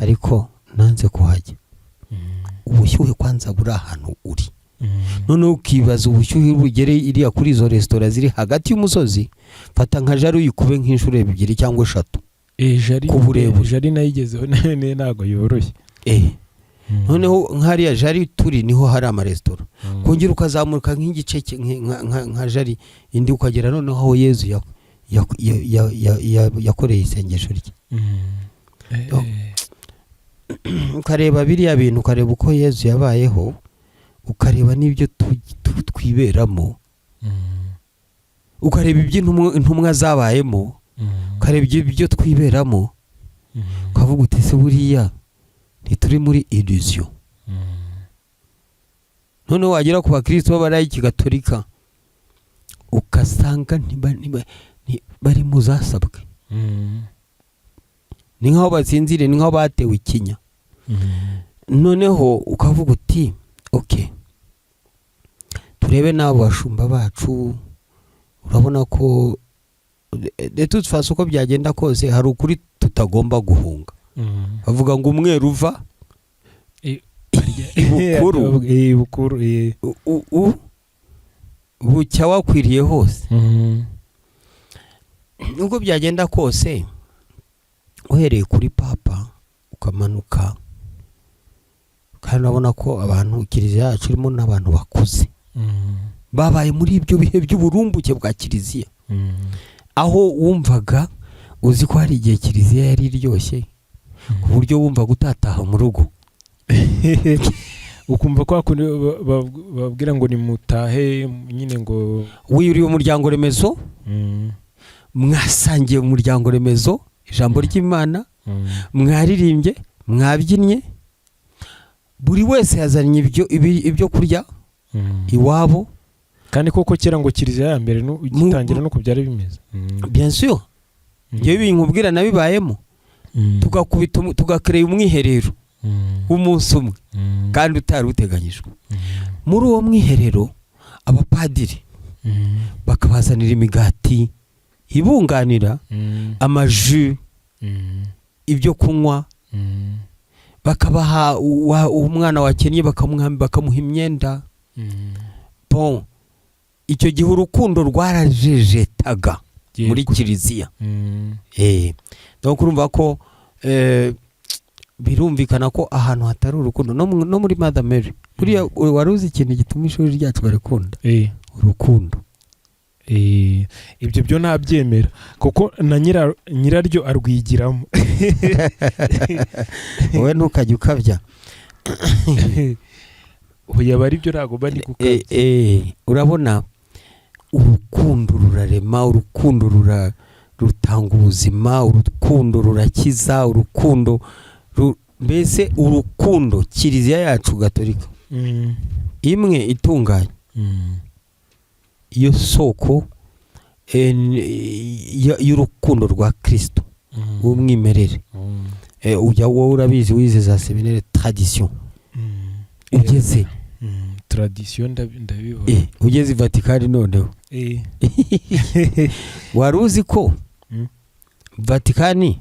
ariko nanze kuhajya. Ubushyuhe kwanza buri ahantu uri, none ukibaza ubushyuhe bugere iriya kuri izo restaurant ziri hagati y'umusozi. Fata nka jari uyikube nk'inshuro 2 cyangwa 3. Jari nayigezeho ntago yoroshye. Noneho nk'ariya jari turi niho hari amaresitora, kongera ukazamuka nk'igice nka jari indi ukagera noneho aho Yezu yakoreye isengesho rye. Ukareba biriya bintu, ukareba uko Yezu yabayeho, ukareba n'ibyo twiberamo, ukareba iby'intumwa zabayemo, ukareba ibyo twiberamo, ukavuga uti se buriya ntituri muri illusion. None wagera ku bakristo b'abarayiki gatolika ukasanga bari mu zasabwe, ni nkaho basinzire, ni nkaho batewe ikinya. Noneho ukavuga uti okay, turebe n'abo bashumba bacu. Urabona ko de toute façon uko byagenda kose hari ukuri tutagomba guhunga. Bavuga ngo umweru uva ibukuru bucya wakwiriye hose. Nuko byagenda kose, uhereye kuri papa ukamanuka, kandi urabona ko abantu kiliziya yacu irimo n'abantu bakuze babaye muri ibyo bihe by'uburumbuke bwa kiliziya, aho wumvaga uzi ko hari igihe kiliziya yari iryoshye ku buryo wumva gutataha mu rugo. Ukumva ko babwira ngo ni mutahe, nyine ngo wiyuriye umuryango remezo, mwasangiye umuryango remezo ijambo ry'Imana, mwaririmbye, mwabyinnye, buri wese yazanye ibyo kurya iwabo. Kandi koko kera ngo kiliziya ya mbere gitangira no kubyara bimeze. Bien sûr, ngiye binkubwira nabibayemo, tugakreye umwiherero w'umunsi umwe kandi utari uteganyijwe. Muri uwo mwiherero abapadiri bakabazanira imigati ibunganira, amaju, ibyo kunywa, bakabaha umwana wakennye bakamuha imyenda. Bon, icyo gihe urukundo rwarajejetaga muri kiliziya. Donc urumva ko birumvikana ko ahantu hatari urukundo no muri Mother Mary buriya wari uzi ikintu gituma ishuri ryacu barekunda urukundo. Ibyo byo nabyemera kuko na nyiraryo arwigiramo. Wowe ntukajya ukabya. Oya bari byo ntago bari gukabya. Urabona urukundo rurarema, urukundo rutanga ubuzima, urukundo rurakiza, urukundo mbese urukundo kiliziya yacu gatolika imwe itunganye iyo soko y'urukundo rwa Kristo w'umwimerere. Ujya wowe urabizi wize za seminaire tradition ugeze tradition ndabibona ugeze i Vatikani noneho wari uzi ko Vatikani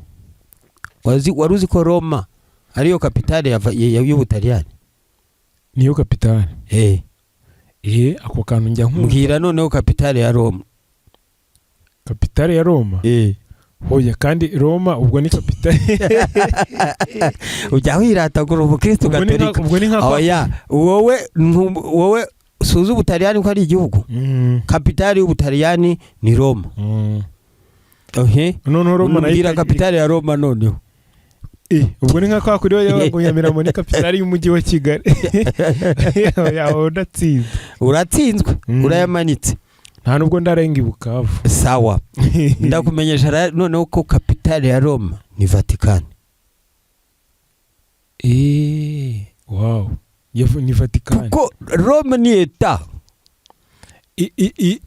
wari uzi ko Roma ariyo kapitale y'Ubutaliyani? Niyo kapitale ako kantu njya nkumva. Mbwira noneho kapitale ya Roma. Kapitale ya Roma? Hoya kandi Roma ubwo ni kapitale. Ujya wiratagura umukristo gatolika. Oya wowe suza Ubutaliyani ko ari igihugu. Kapitale y'Ubutaliyani ni Roma. None Roma nayo kapitale ya Roma noneho. Ubwo ni nka kwa kuri yagonyamira muri kapitale y'umujyi wa Kigali. Yaho udatsinzwe. Uratsinzwe, urayamanitse. Nta nubwo ndarenga Bukavu. Sawa. Ndakumenyesha noneho ko kapitale ya Roma ni Vatikani. Wow. Ni Vatikani. Kuko Roma ni eta.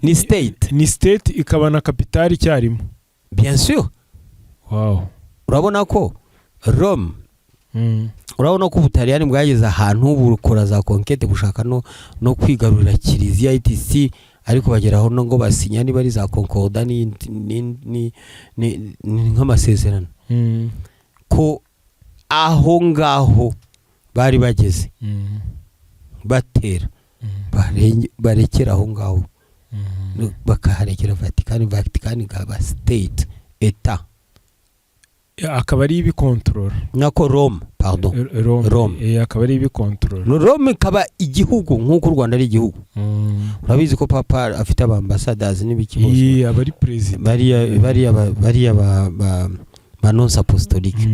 Ni state. Ni state ikaba na kapitale icyarimo. Bien sûr. Wow. Urabona ko Rome urabona ko Ubutaliyani bwageze ahantu burukora za conquête bushaka no kwigarurira kiliziya etc, ariko bageraho no ngo basinya niba ari za concorda ni nk'amasezerano ko aho ngaho bari bageze batera barekera aho ngaho bakaharekera Vatikani gaba state eta akaba ari ibikontorora nako Rome akaba ari ibikontorora. Rome kaba igihugu nk'uko u Rwanda ari igihugu. Urabizi ko papa afite abambassadors n'ibiki bose abari president bariya ba nonce apostolique.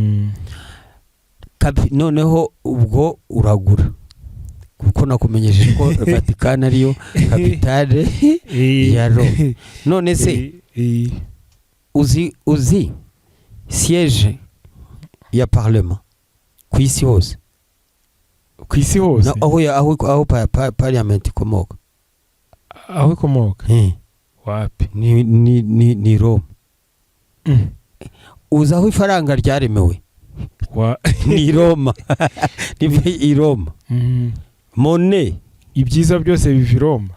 Noneho ubwo uragura kuko nakumenyesheje ko Vatikani ariyo kapitale ya Rome. None se uzi siège ya parlement ku isi hose aho parliament ikomoka wapi? Ni Roma. Uzi aho ifaranga ryaremewe? Ni Roma. Ni Roma. Monnaie ibyiza byose bivi Roma.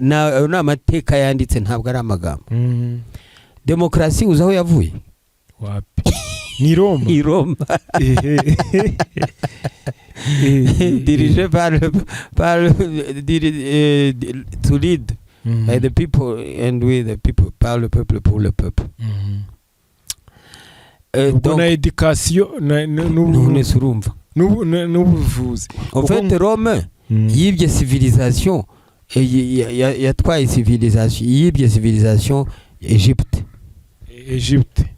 na amateka yanditse ntabwo ari amagambo. Demokrasi uzi aho yavuye? Wapi? Ni Roma. Ni Roma. Dirigé to lead by the people and with the people, par le peuple pour le peuple. Donc na éducation n'ubuvuzi. En fait Rome yibye civilisation yatwaye civilisation yibye civilisation Egypte.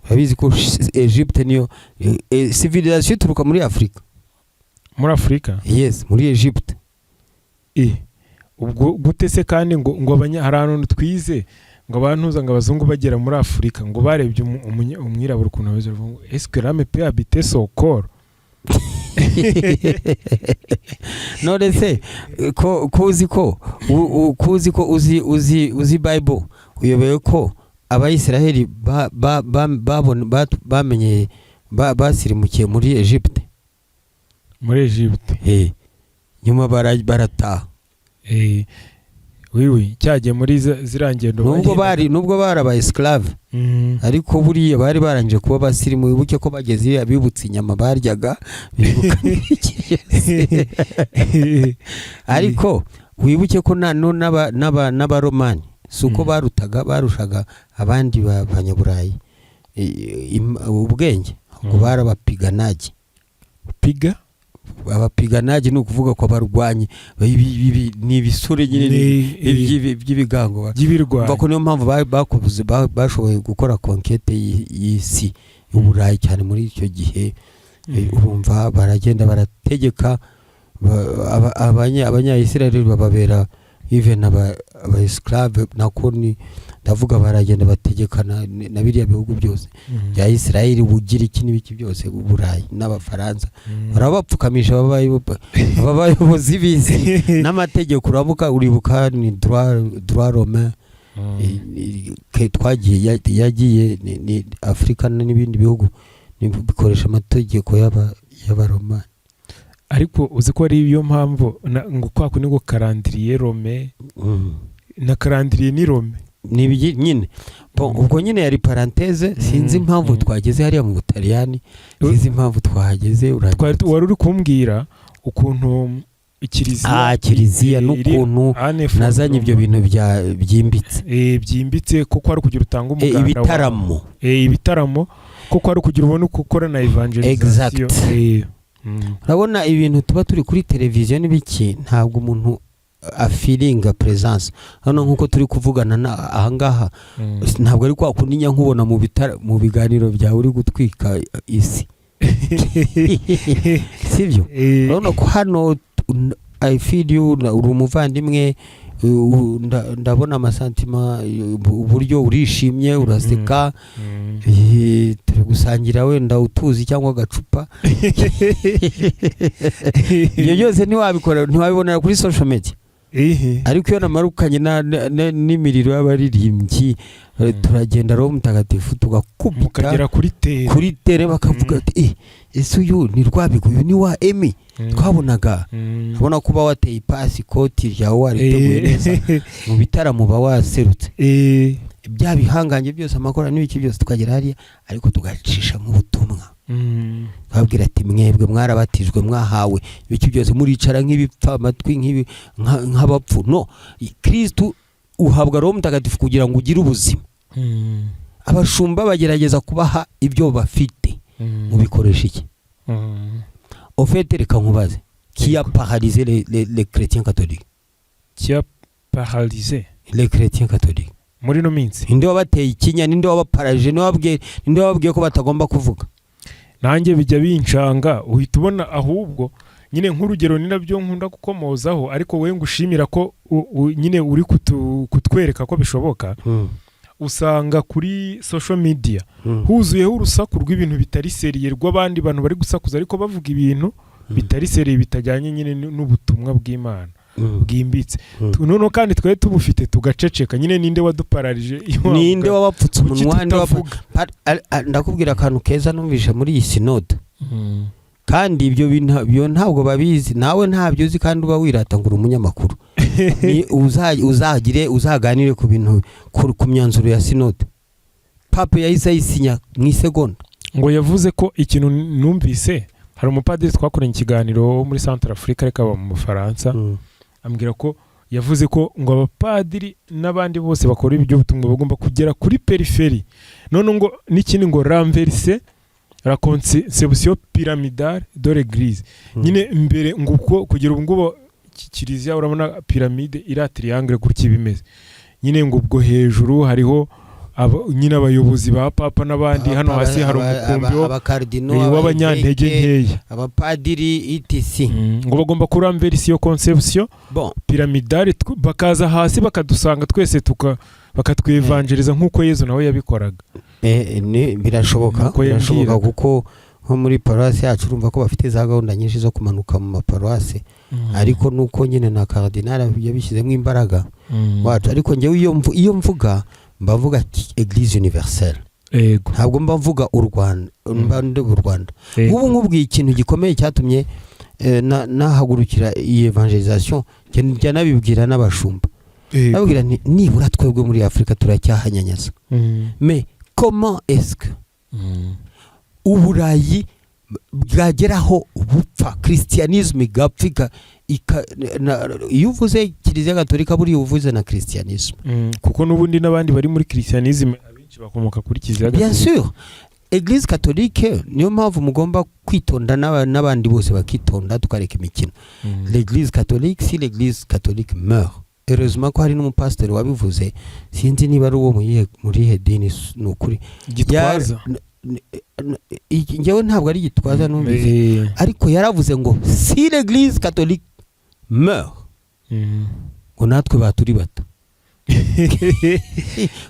Abizi ko Egypte niyo civilisation turuka muri Afrika. Muri Afrika? Yes, muri Egypte. Ubwo gutese kandi ngo abanyaharano twize ngo abantuza ngo abazungu bagera muri Afrika ngo barebye umwirabura ukuntu beze ngo est-ce que l'homme peut habiter son corps? None se kuzi ko uzi Bible uyobeye ko abayisiraheli bamenye basirimukiye muri Egypte. Muri Egypte nyuma barataha. Oui cyagiye muri zirangendo nubwo bari aba esclave ariko buriya bari baranje kuba basirimu. Wibuke ko bageze abibutse inyama baryaga bibuka ariko wibuke ko n'abaromani suko barushaga abandi banyaburayi ubwenge ngo barabapiganaje piga abapiganaje ni ukuvuga ko barwanye ni ibisure nyine by'ibigango bako niyo mpamvu bashoboye gukora conquête y'isi uburayi cyane muri icyo gihe. Urumva baragenda barategeka abanya-Israel bababera even aba esclave nakoni ndavuga baragenda bategekana na biriya bihugu byose bya Israel bugira iki n'ibiki byose uburayi n'abafaransa barabapfukamisha abayobozi bize n'amategeko uribuka ni droit romain twagiye yagiye ni Afrika n'ibindi bihugu bikoresha amategeko y'abaroma. Ariko uzi ko ari iyo mpamvu ngo kwako ni ngo calendrier Rome na calendrier ni Rome ni nyine ubwo nyine yari parenthèse. Sinzi impamvu twageze hariya mu Butaliyani, sinzi impamvu twahageze. Wari uri kumbwira ukuntu kiliziya n'ukuntu nazanye ibyo bintu byimbitse byimbitse kuko ari kugira utanga umuganda ibitaramo kuko ari kugira ubone uko ukora na evangelisation. Urabona ibintu tuba turi kuri televiziyo n'ibiki ntabwo umuntu afiringa presence hano nkuko turi kuvugana ahangaha ntabwo ari kwa kundinya nkubona mu biganiro byawe uri gutwika isi sibyo. Urabona ko hano I feel you uri umuvandimwe ndabona amasantima uburyo urishimye uraseka turi gusangira wenda utuzi cyangwa agacupa ibyo byose ntiwabibonera kuri social media. Ariko iyo namarukanye n'imiriro y'abaririmbyi turagenda roho mutagatifu tugakubita kuri tere bakavuga ati ese uyu ni Rwabigo uyu ni wa Emi twabonaga ubona kuba wateye ipasi ikoti ryawe wariteguye neza mu bitaramo ba waserutse bya bihanganye byose amakora n'ibiki byose tukagera hariya ariko tugacisha mu butumwa babwira ati mwebwe mwarabatijwe mwahawe ibiki byose muricara nk'ibipfa amatwi nk'abapfu no Kristo uhabwa roho mutagatifu kugira ngo ugire ubuzima. Abashumba bagerageza kubaha ibyo bafite mubikoresha iki au fait reka nkubaze qui a paralysé les chrétiens catholiques les chrétiens catholiques muri no minsi ninde wabateye ikinya ninde wabaparaje ninde wababwiye ko batagomba kuvuga. Nanjye bijya bincanga uhita ubona ahubwo nyine nk'urugero ni nabyo nkunda gukomozaho ariko we ngushimira ko nyine uri kutwereka ko bishoboka. Usanga kuri social media huzuyeho urusaku rw'ibintu bitari seriye rw'abandi bantu bari gusakuza ariko bavuga ibintu bitari seriye bitajyanye nyine n'ubutumwa bw'Imana bwimbitse. Noneho kandi twaye tubufite tugaceceka nyine ninde wadupararije ninde wabapfutse umunwa ndakubwira akantu keza numvisha muri iyi synode kandi ibyo ntabwo babizi nawe ntabyo uzi kandi uba wirata ngo umunyamakuru uzaganire ku bintu ku myanzuro ya synode. Pape yahise ayisinya mu isegonda ngo yavuze ko ikintu numvise hari umupadiri twakoranye ikiganiro muri Central Africa reka mu Faransa ambwira ko yavuze ko ngo abapadiri n'abandi bose bakora ibyo butumwa bagomba kugera kuri peripherie none ngo n'ikindi ngo renverser la conception pyramidale de l'église nyine mbere nguko kugira ubwo kiliziya urabona pyramide ira triangle gutya bimeze nyine ngo ubwo hejuru hariho nyine abayobozi ba papa n'abandi hano hasi hari umukumbi w'abanyantege nkeya abapadiri etc ngo bagomba kuramverisa iyo conception pyramidale bakaza hasi bakadusanga twese bakatwevangeliza nk'uko Yezu nawe yabikoraga. Birashoboka kuko nko muri paroisse yacu urumva ko bafite za gahunda nyinshi zo kumanuka mu maparoisse ariko nuko nyine na cardinal yabishyizemo imbaraga wacu. Ariko njyewe iyo mvuga mbavuga Église universelle ntabwo mbavuga u Rwanda ubu nkubwiye ikintu gikomeye cyatumye nahagurukira iyi evangelisation njya nabibwira n'abashumba nababwira nibura twebwe muri Afrika turacyahanyanyaza mais comment est-ce que uburayi bwageraho ubupfa christianisme igapfika iyo uvuze kiliziya gatolika buriya uvuze na christianisme kuko n'ubundi n'abandi bari muri christianisme abenshi bakomoka kuri kiliziya bien sûr Église catholique niyo mpamvu mugomba kwitonda n'abandi bose bakitonda tukareka imikino. L'Église catholique si l'Église catholique meurt. Heureusement ko hari n'umupasiteri wabivuze sinzi niba ari uwo muri hedini n'ukuri. Gitwaza. Njyewe ntabwo ari Gitwaza numvise ariko yaravuze ngo si l'Église catholique meurt. Ngo natwe baturi bata.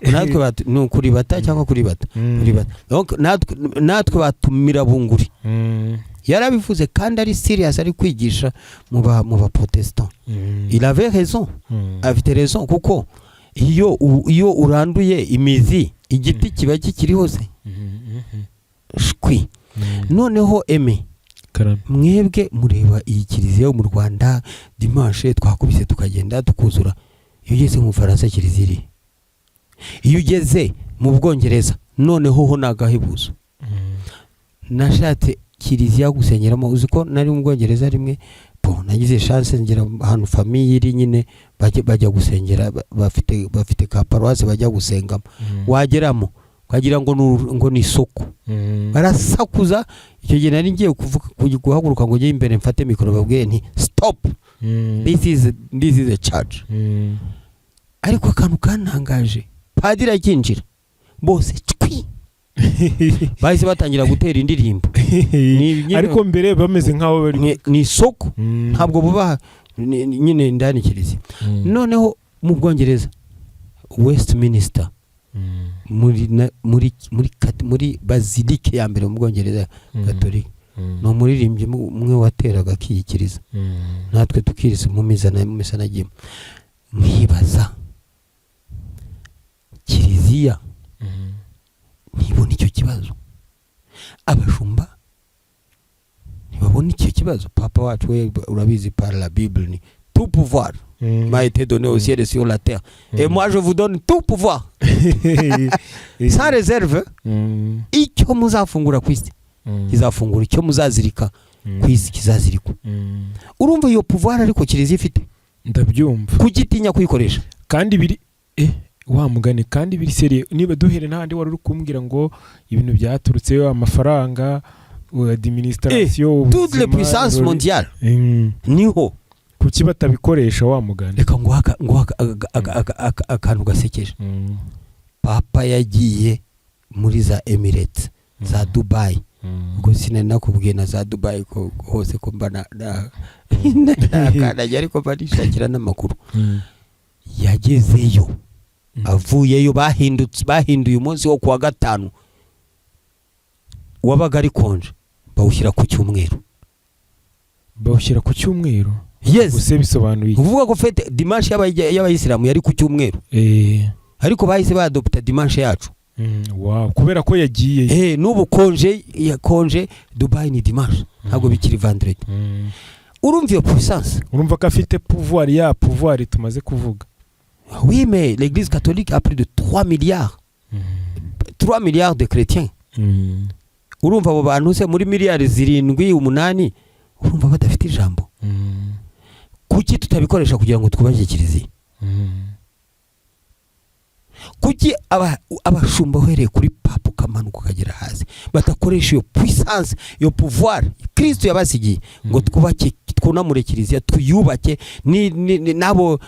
Natwe kuri bata cyangwa kuri bata. Donc natwe batumira bunguri. Yarabivuze kandi ari serious ari kwigisha mu ba protestant. Il avait raison. Afite raison kuko iyo uranduye imizi igiti kiba kikiri hose. Shwi. Noneho mwebwe mureba iyi kiliziya mu Rwanda dimanche twakubise tukagenda tukuzura. Iyo ugeze mu Faransa kiliziya iyo ugeze mu Bwongereza noneho ho nagahebuzo. Nashatse kiliziya gusengeramo uziko nari mu Bwongereza rimwe nagize chance ngera ahantu famille iri nyine bajya gusengera bafite ka paroisse bajya gusengamo wageramo kagira ngo ni isoko barasakuza icyo gihe nari ngiye guhaguruka ngo ngiye imbere mfate mikoro babwiye nti stop this is a church ariko akantu kantangaje padiri akinjira bose cwi bahise batangira gutera indirimbo ariko mbere bameze nkaho bari ni isoko ntabwo buba nyine ndani kiliziya noneho mu Bwongereza Westminster muri bazilike ya mbere mu Bwongereza Gatolika no muririmbye umwe wateraga kiyikiriza natwe tukiriza mu misa nagiye mwibaza kiliziya nibona icyo kibazo abashumba ntibabona icyo kibazo papa wacu we urabizi par la Bible ni tout pouvoir m'a été donné au ciel et sur la terre et moi je vous donne tout pouvoir sans réserve icyo muzafungura kwisi kizafungura icyo muzazirika kwisi kizazirikwa urumva iyo pouvoir ariko kiliziya ifite ndabyumva kugitinya kuyikoresha kandi biri wa mugani kandi biri serie niba duhere n'ahandi wari kumbwira ngo ibintu byaturutse amafaranga administration toutes les puissances mondiales niho kuki batabikoresha wa mugani reka ngo akantu gasekeje papa yagiye muri za Emirates za Dubai ubwo sinanakubwiye na za Dubai ko hose ko mbana nakanaje ariko barishakira n'amakuru yagezeyo avuyeyo bahinduye umunsi wo kuwa gatanu wabaga ari konje bawushyira ku cyumweru yes use bisobanuye uvuga ko fete dimanche y'abayisilamu yari ku cyumweru ariko bahise badopta dimanche yacu wow kubera ko yagiye n'ubu konje Dubai ni dimanche ntabwo bikiri vendredi urumva iyo puissance urumva ko afite pouvoir tumaze kuvuga. Oui, mais l'Église catholique a plus de 3 milliards. 3 milliards de chrétiens. Urumva abo bantu se muri miliyari 7-8 urumva badafite ijambo. Kuki tutabikoresha kugira ngo twubake kiliziya? Kuki abashumba uhereye kuri papa ukamanuka ukagera hasi batakoresha iyo puissance iyo pouvoir Kristo yabasigiye ngo twubake twunamure kiliziya tuyubake nabo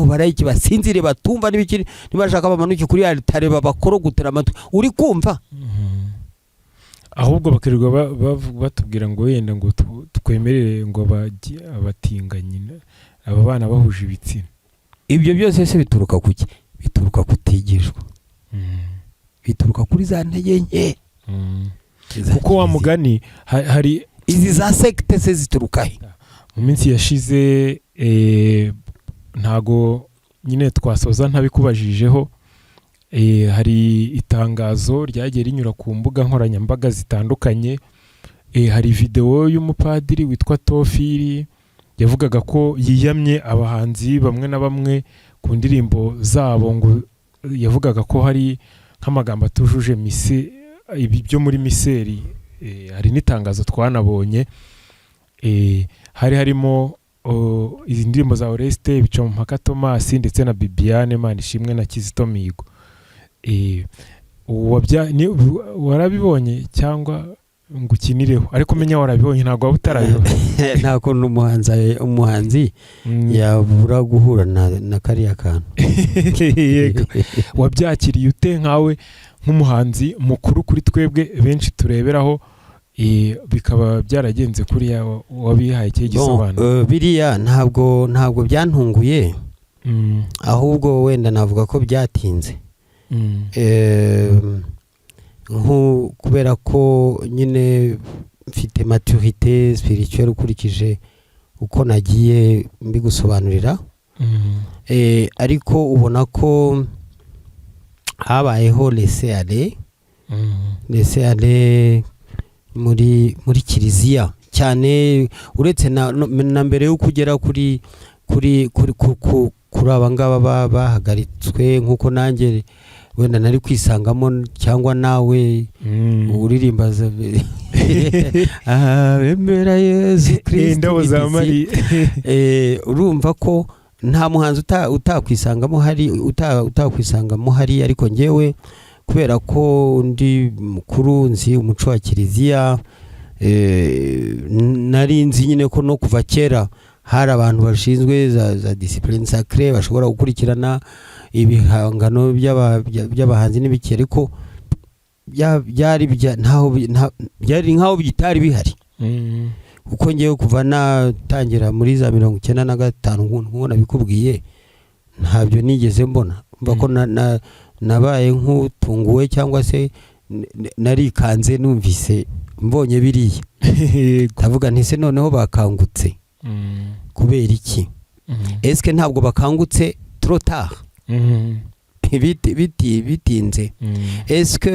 barayiki basinzire batumva n'ibikiri nibashaka bamanuke kuri altare babakoro gutera amatwi uri kumva ahubwo bakirirwa batubwira ngo yenda ngo twemerere ngo abatinganye aba bana bahuje ibitsina. Ibyo byose se bituruka kuki? Bituruka kutigishwa. Bituruka kuri za ntege nke. Kuko wa mugani hari izi za secte se zituruka he? Mu minsi yashize ntago nyine twasoza ntabikubajijeho hari itangazo ryagiye rinyura ku mbuga nkoranyambaga zitandukanye. Hari video y'umupadiri witwa Tofiri yavugaga ko yiyamye abahanzi bamwe na bamwe ku ndirimbo zabo ngo yavugaga ko hari nk'amagambo atujuje mise ibi byo muri miseri hari n'itangazo twanabonye hari harimo izi ndirimbo za Oreste, Bicamumpaka Thomas ndetse na Bibiane Manishimwe na Kizito Mihigo. Warabibonye cyangwa ngukinireho? Ariko menya warabibonye, ntabwo waba utarabibonye. Ntako umuhanzi yabura guhura na kariya kantu. Wabyakiriye ute nkawe nk'umuhanzi mukuru kuri twebwe benshi tureberaho, bikaba byaragenze kuri wabihaye cyo gisobanuro? Biriya ntabwo byantunguye, ahubwo wenda navuga ko byatinze. Kubera ko nyine mfite maturité spirituelle ukurikije uko nagiye mbigusobanurira. Ariko ubona ko habayeho laisser aller muri kiliziya cyane, uretse na mbere yo kugera kuri aba ngaba bahagaritswe, nk'uko nanjye wenda nari kwisangamo, cyangwa nawe uririmba bemera Yesu Kristo. Urumva ko nta muhanzi utakwisangamo hari, ariko njyewe kubera ko ndi mukuru, nzi umuco wa kiliziya, nari nzi nyine ko no kuva kera hari abantu bashinzwe za discipline sacrée bashobora gukurikirana ibihangano by'abahanzi n'ibiki, ariko byari nkaho bitari bihari. Kuko ngewe kuva natangira muri za 1995 nk'uko nabikubwiye, ntabyo nigeze mbona. Mba ko nabaye nk'utunguwe, cyangwa se narikanze numvise mbonye biriya. Ndavuga nti se noneho bakangutse kubera iki? Eske ntabwo bakangutse trop tard? bitinze? Eske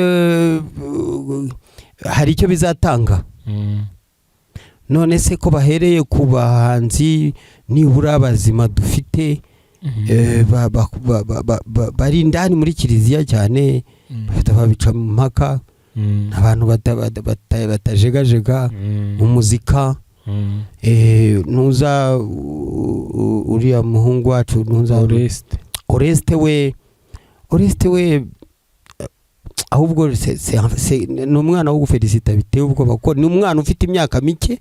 hari icyo bizatanga? None se ko bahereye ku bahanzi nibura bazima dufite, bari indani muri kiliziya cyane, Bicamumpaka, abantu batajegajega umuzika, nuza uriya muhungu wacu nuza Oreste we ahubwo ni umwana wo gufelicita biteye ubwoba, ko ni umwana ufite imyaka mike.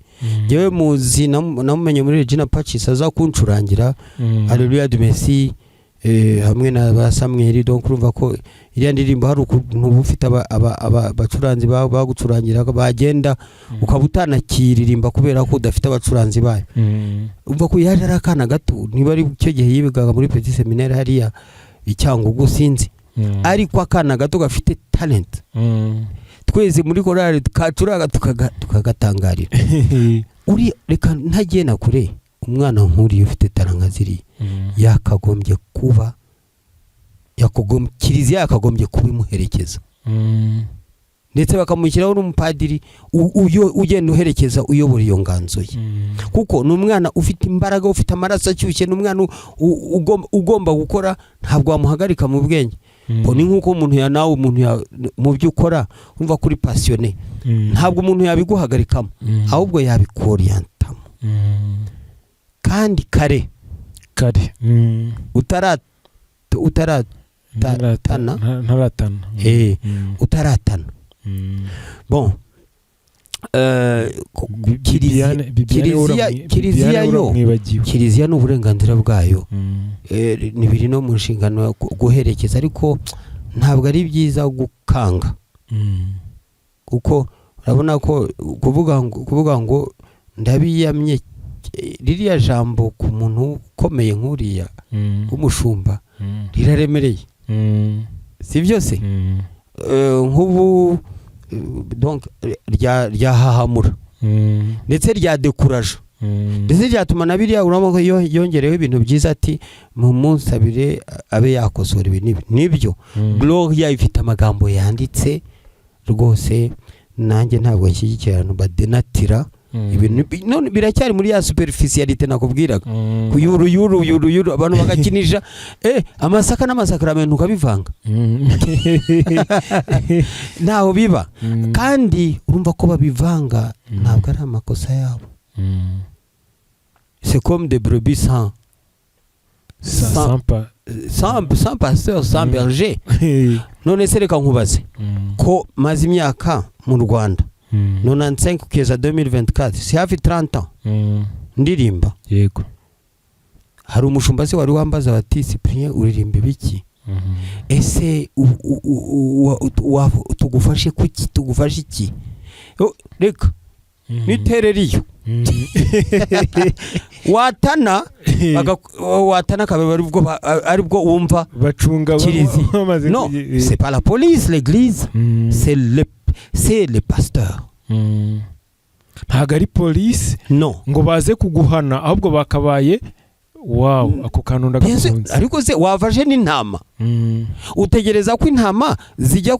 Yewe muzi namumenye muri Regina Pacis aza kuncurangira Haleluya du Messi hamwe na ba Samuel. Donc urumva ko iriya ndirimbo hari ukuntu ufite abacuranzi bagucurangira bagenda ukaba utanakiririmba kubera ko udafite abacuranzi bayo. Umva ko yaje ari akana gato, niba ari cyo gihe yibigaga muri Petit Seminaire hariya Icyangugu sinzi, ariko akana gato gafite talent. Tweze muri korali tukacuraga tukagatangarira. Uri reka ntagena kure, umwana nk'uri ufite taranga ziri yakagombye kuba kiliziya yakagombye kubimuherekeza, ndetse bakamushyiraho n'umupadiri ugenda uherekeza uyobora iyo nganzo ye. Kuko ni umwana ufite imbaraga, ufite amaraso ashyushye, ni umwana ugomba gukora, ntabwo wamuhagarika mu bwenge. Ni nk'uko umuntu mu byo ukora umva kuri passionné, ntabwo umuntu yabiguhagarikamo, ahubwo yabikoriyantamo kandi kare utaratana. Bon, kiliziya ni uburenganzira bwayo, nibiri no mu nshingano guherekeza, ariko ntabwo ari byiza gukanga. Kuko urabona ko kuvuga ngo ndabiyamye, ririya jambo ku muntu ukomeye nk'uriya w'umushumba riraremereye, si byose? Nk'ubu donc ryahahamura, ndetse ryadekuraje, ndetse ryatuma na biriya urabona ko yongereho ibintu byiza, ati mu munsi abire abe yakosora ibi nibyo. Gloria ifite amagambo yanditse rwose, nanjye ntabwo nshyigikira abantu badenatira ibintu none biracyari muri ya superficialite nakubwiraga kuyuru abantu bagakinisha amasaka n'amasakramentu ukabivanga ntaho biba kandi urumva ko babivanga ntabwo ari amakosa yabo. C'est comme des brebis sans pasteur, sans berger. None se reka nkubaze ko maze imyaka mu Rwanda 95 kugeza 2024 si hafi 30 ans ndirimba. Yego. Hari umushumba se wari wambaza bati Cyprien uririmba biki? Ese tugufashe kuki, tugufashe iki? Reka nitereriyo watana kabari aribwo wumva bacunga no, c'est pas la police, l'église, c'est le pasteur. Ntago ari police no ngo baze kuguhana ahubwo bakabaye ako kantu ndagakunze. Ariko se wavaje n'intama utegereza ko intama zijya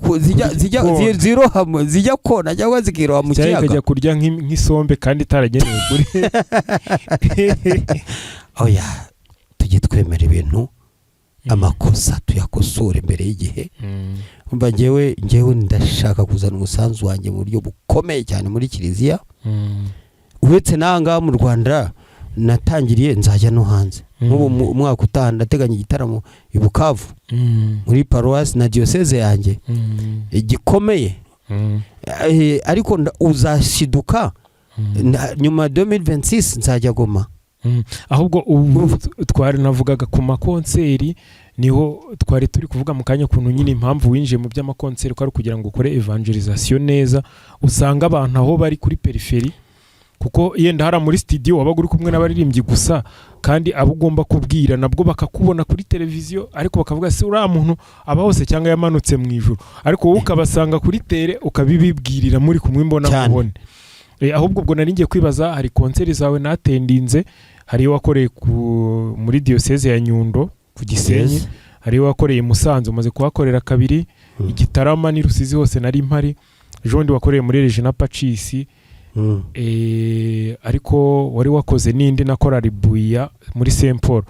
zirohamo zijya kona cyangwa zikiroha mu kiyaga cyangwa kurya nk'isombe kandi itaragenewe kuri oya tujye twemera ibintu amakosa tuyakosore mbere y'igihe. Umva ngewe ndashaka kuzana umusanzu wanjye mu buryo bukomeye cyane muri kiliziya. Uretse nanga mu Rwanda natangiriye nzajya no hanze nk'ubu umwaka utaha ndateganya igitaramo i Bukavu muri paroisse na diocese yanjye gikomeye ariko uzashiduka nyuma 2026 nzajya Goma. Ahubwo ubu twari navugaga ku makonseri niho twari turi kuvuga mu kanya kuntu nyine impamvu winjiye mu by'amakonseri ko ari kugira ngo ukore evangelisation neza. Usanga abantu aho bari kuri peripherie kuko yenda hara muri studio wabaga uri kumwe n'abaririmbyi gusa kandi abo ugomba kubwira nabwo bakakubona kuri televiziyo ariko bakavuga se uriya muntu aba hose cyangwa yamanutse mu ijuru ariko wowe ukabasanga kuri tele ukabibibwirira muri kumwe mbona kubone. Ahubwo ubwo nari ngiye kwibaza hari konseri zawe natendinze, hari wakoreye muri diocese ya Nyundo ku Gisenyi, hari wakoreye Musanze umaze kuhakorera kabiri, Igitarama ni Rusizi hose nari mpari, jondi wakoreye muri Regina Pacis ariko wari wakoze n'indi nakora Ribuya muri Saint Paul.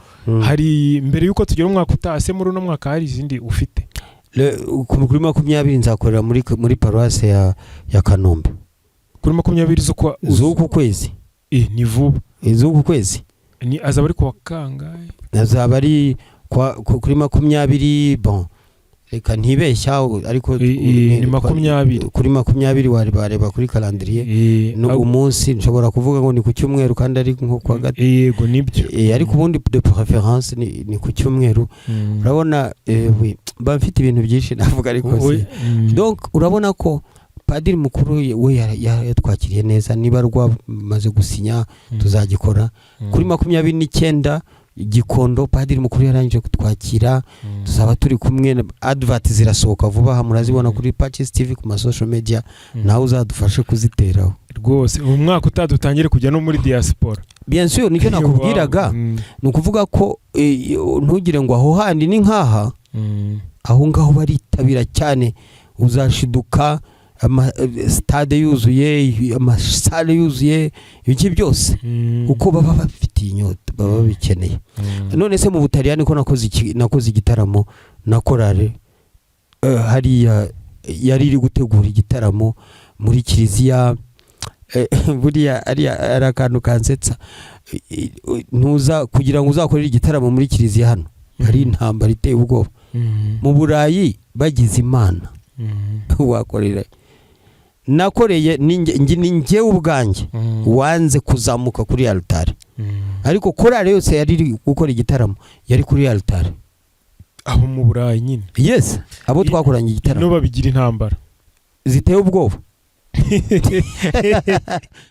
Hari mbere yuko tugera umwaka utase muri uno mwaka hari izindi ufite? Kuri 20 nzakorera muri paroisse ya Kanombe. Kuri 20 z'uku kwezi ni vuba z'uku kwezi ni azaba ari kwa kangahe? Azaba ari kuri 20 bon reka ntibeshya ariko ni 20 kuri 20 wari bareba kuri calendrier no umunsi nshobora kuvuga ngo ni ku cyumweru kandi ari nko kwa gatatu. Yego nibyo ariko ubundi de préférence ni ku cyumweru. Urabona bafite ibintu byinshi navuga ariko donc urabona ko padiri mukuru we yatwakiriye neza, niba rwamaze gusinya tuzagikora. Kuri 29 Gikondo padiri mukuru yarangije kutwakira, tuzaba turi kumwe. Advert zirasohoka vuba aha murazibona kuri Pacis TV ku ma social media, nawe uzadufashe kuziteraho rwose. Umwaka utadutangire kujya no muri diaspora. Bien sûr nicyo nakubwiraga nukuvuga ko ntugire ngo aho handi ni nkaha, aho ngaho baritabira cyane, uzashiduka stade yuzuye, amasale yuzuye, ibiki byose uko baba bafitiye inyota, baba bikeneye. None se mu Butaliyani ko nakoze igitaramo na korale hariya yari iri gutegura igitaramo muri kiliziya. Buriya ari akantu kansetsa, ntuza kugira ngo uzakorere igitaramo muri kiliziya hano hari intambara iteye ubwoba. Mu Burayi bagize Imana wakorera nakoreye ninjye ubwanjye wanze kuzamuka kuri altare, ariko korale yose yari gukora igitaramo yari kuri altare aho mu Burayi nyine. Yes, abo twakoranye igitaramo no babigira intambara ziteye ubwoba.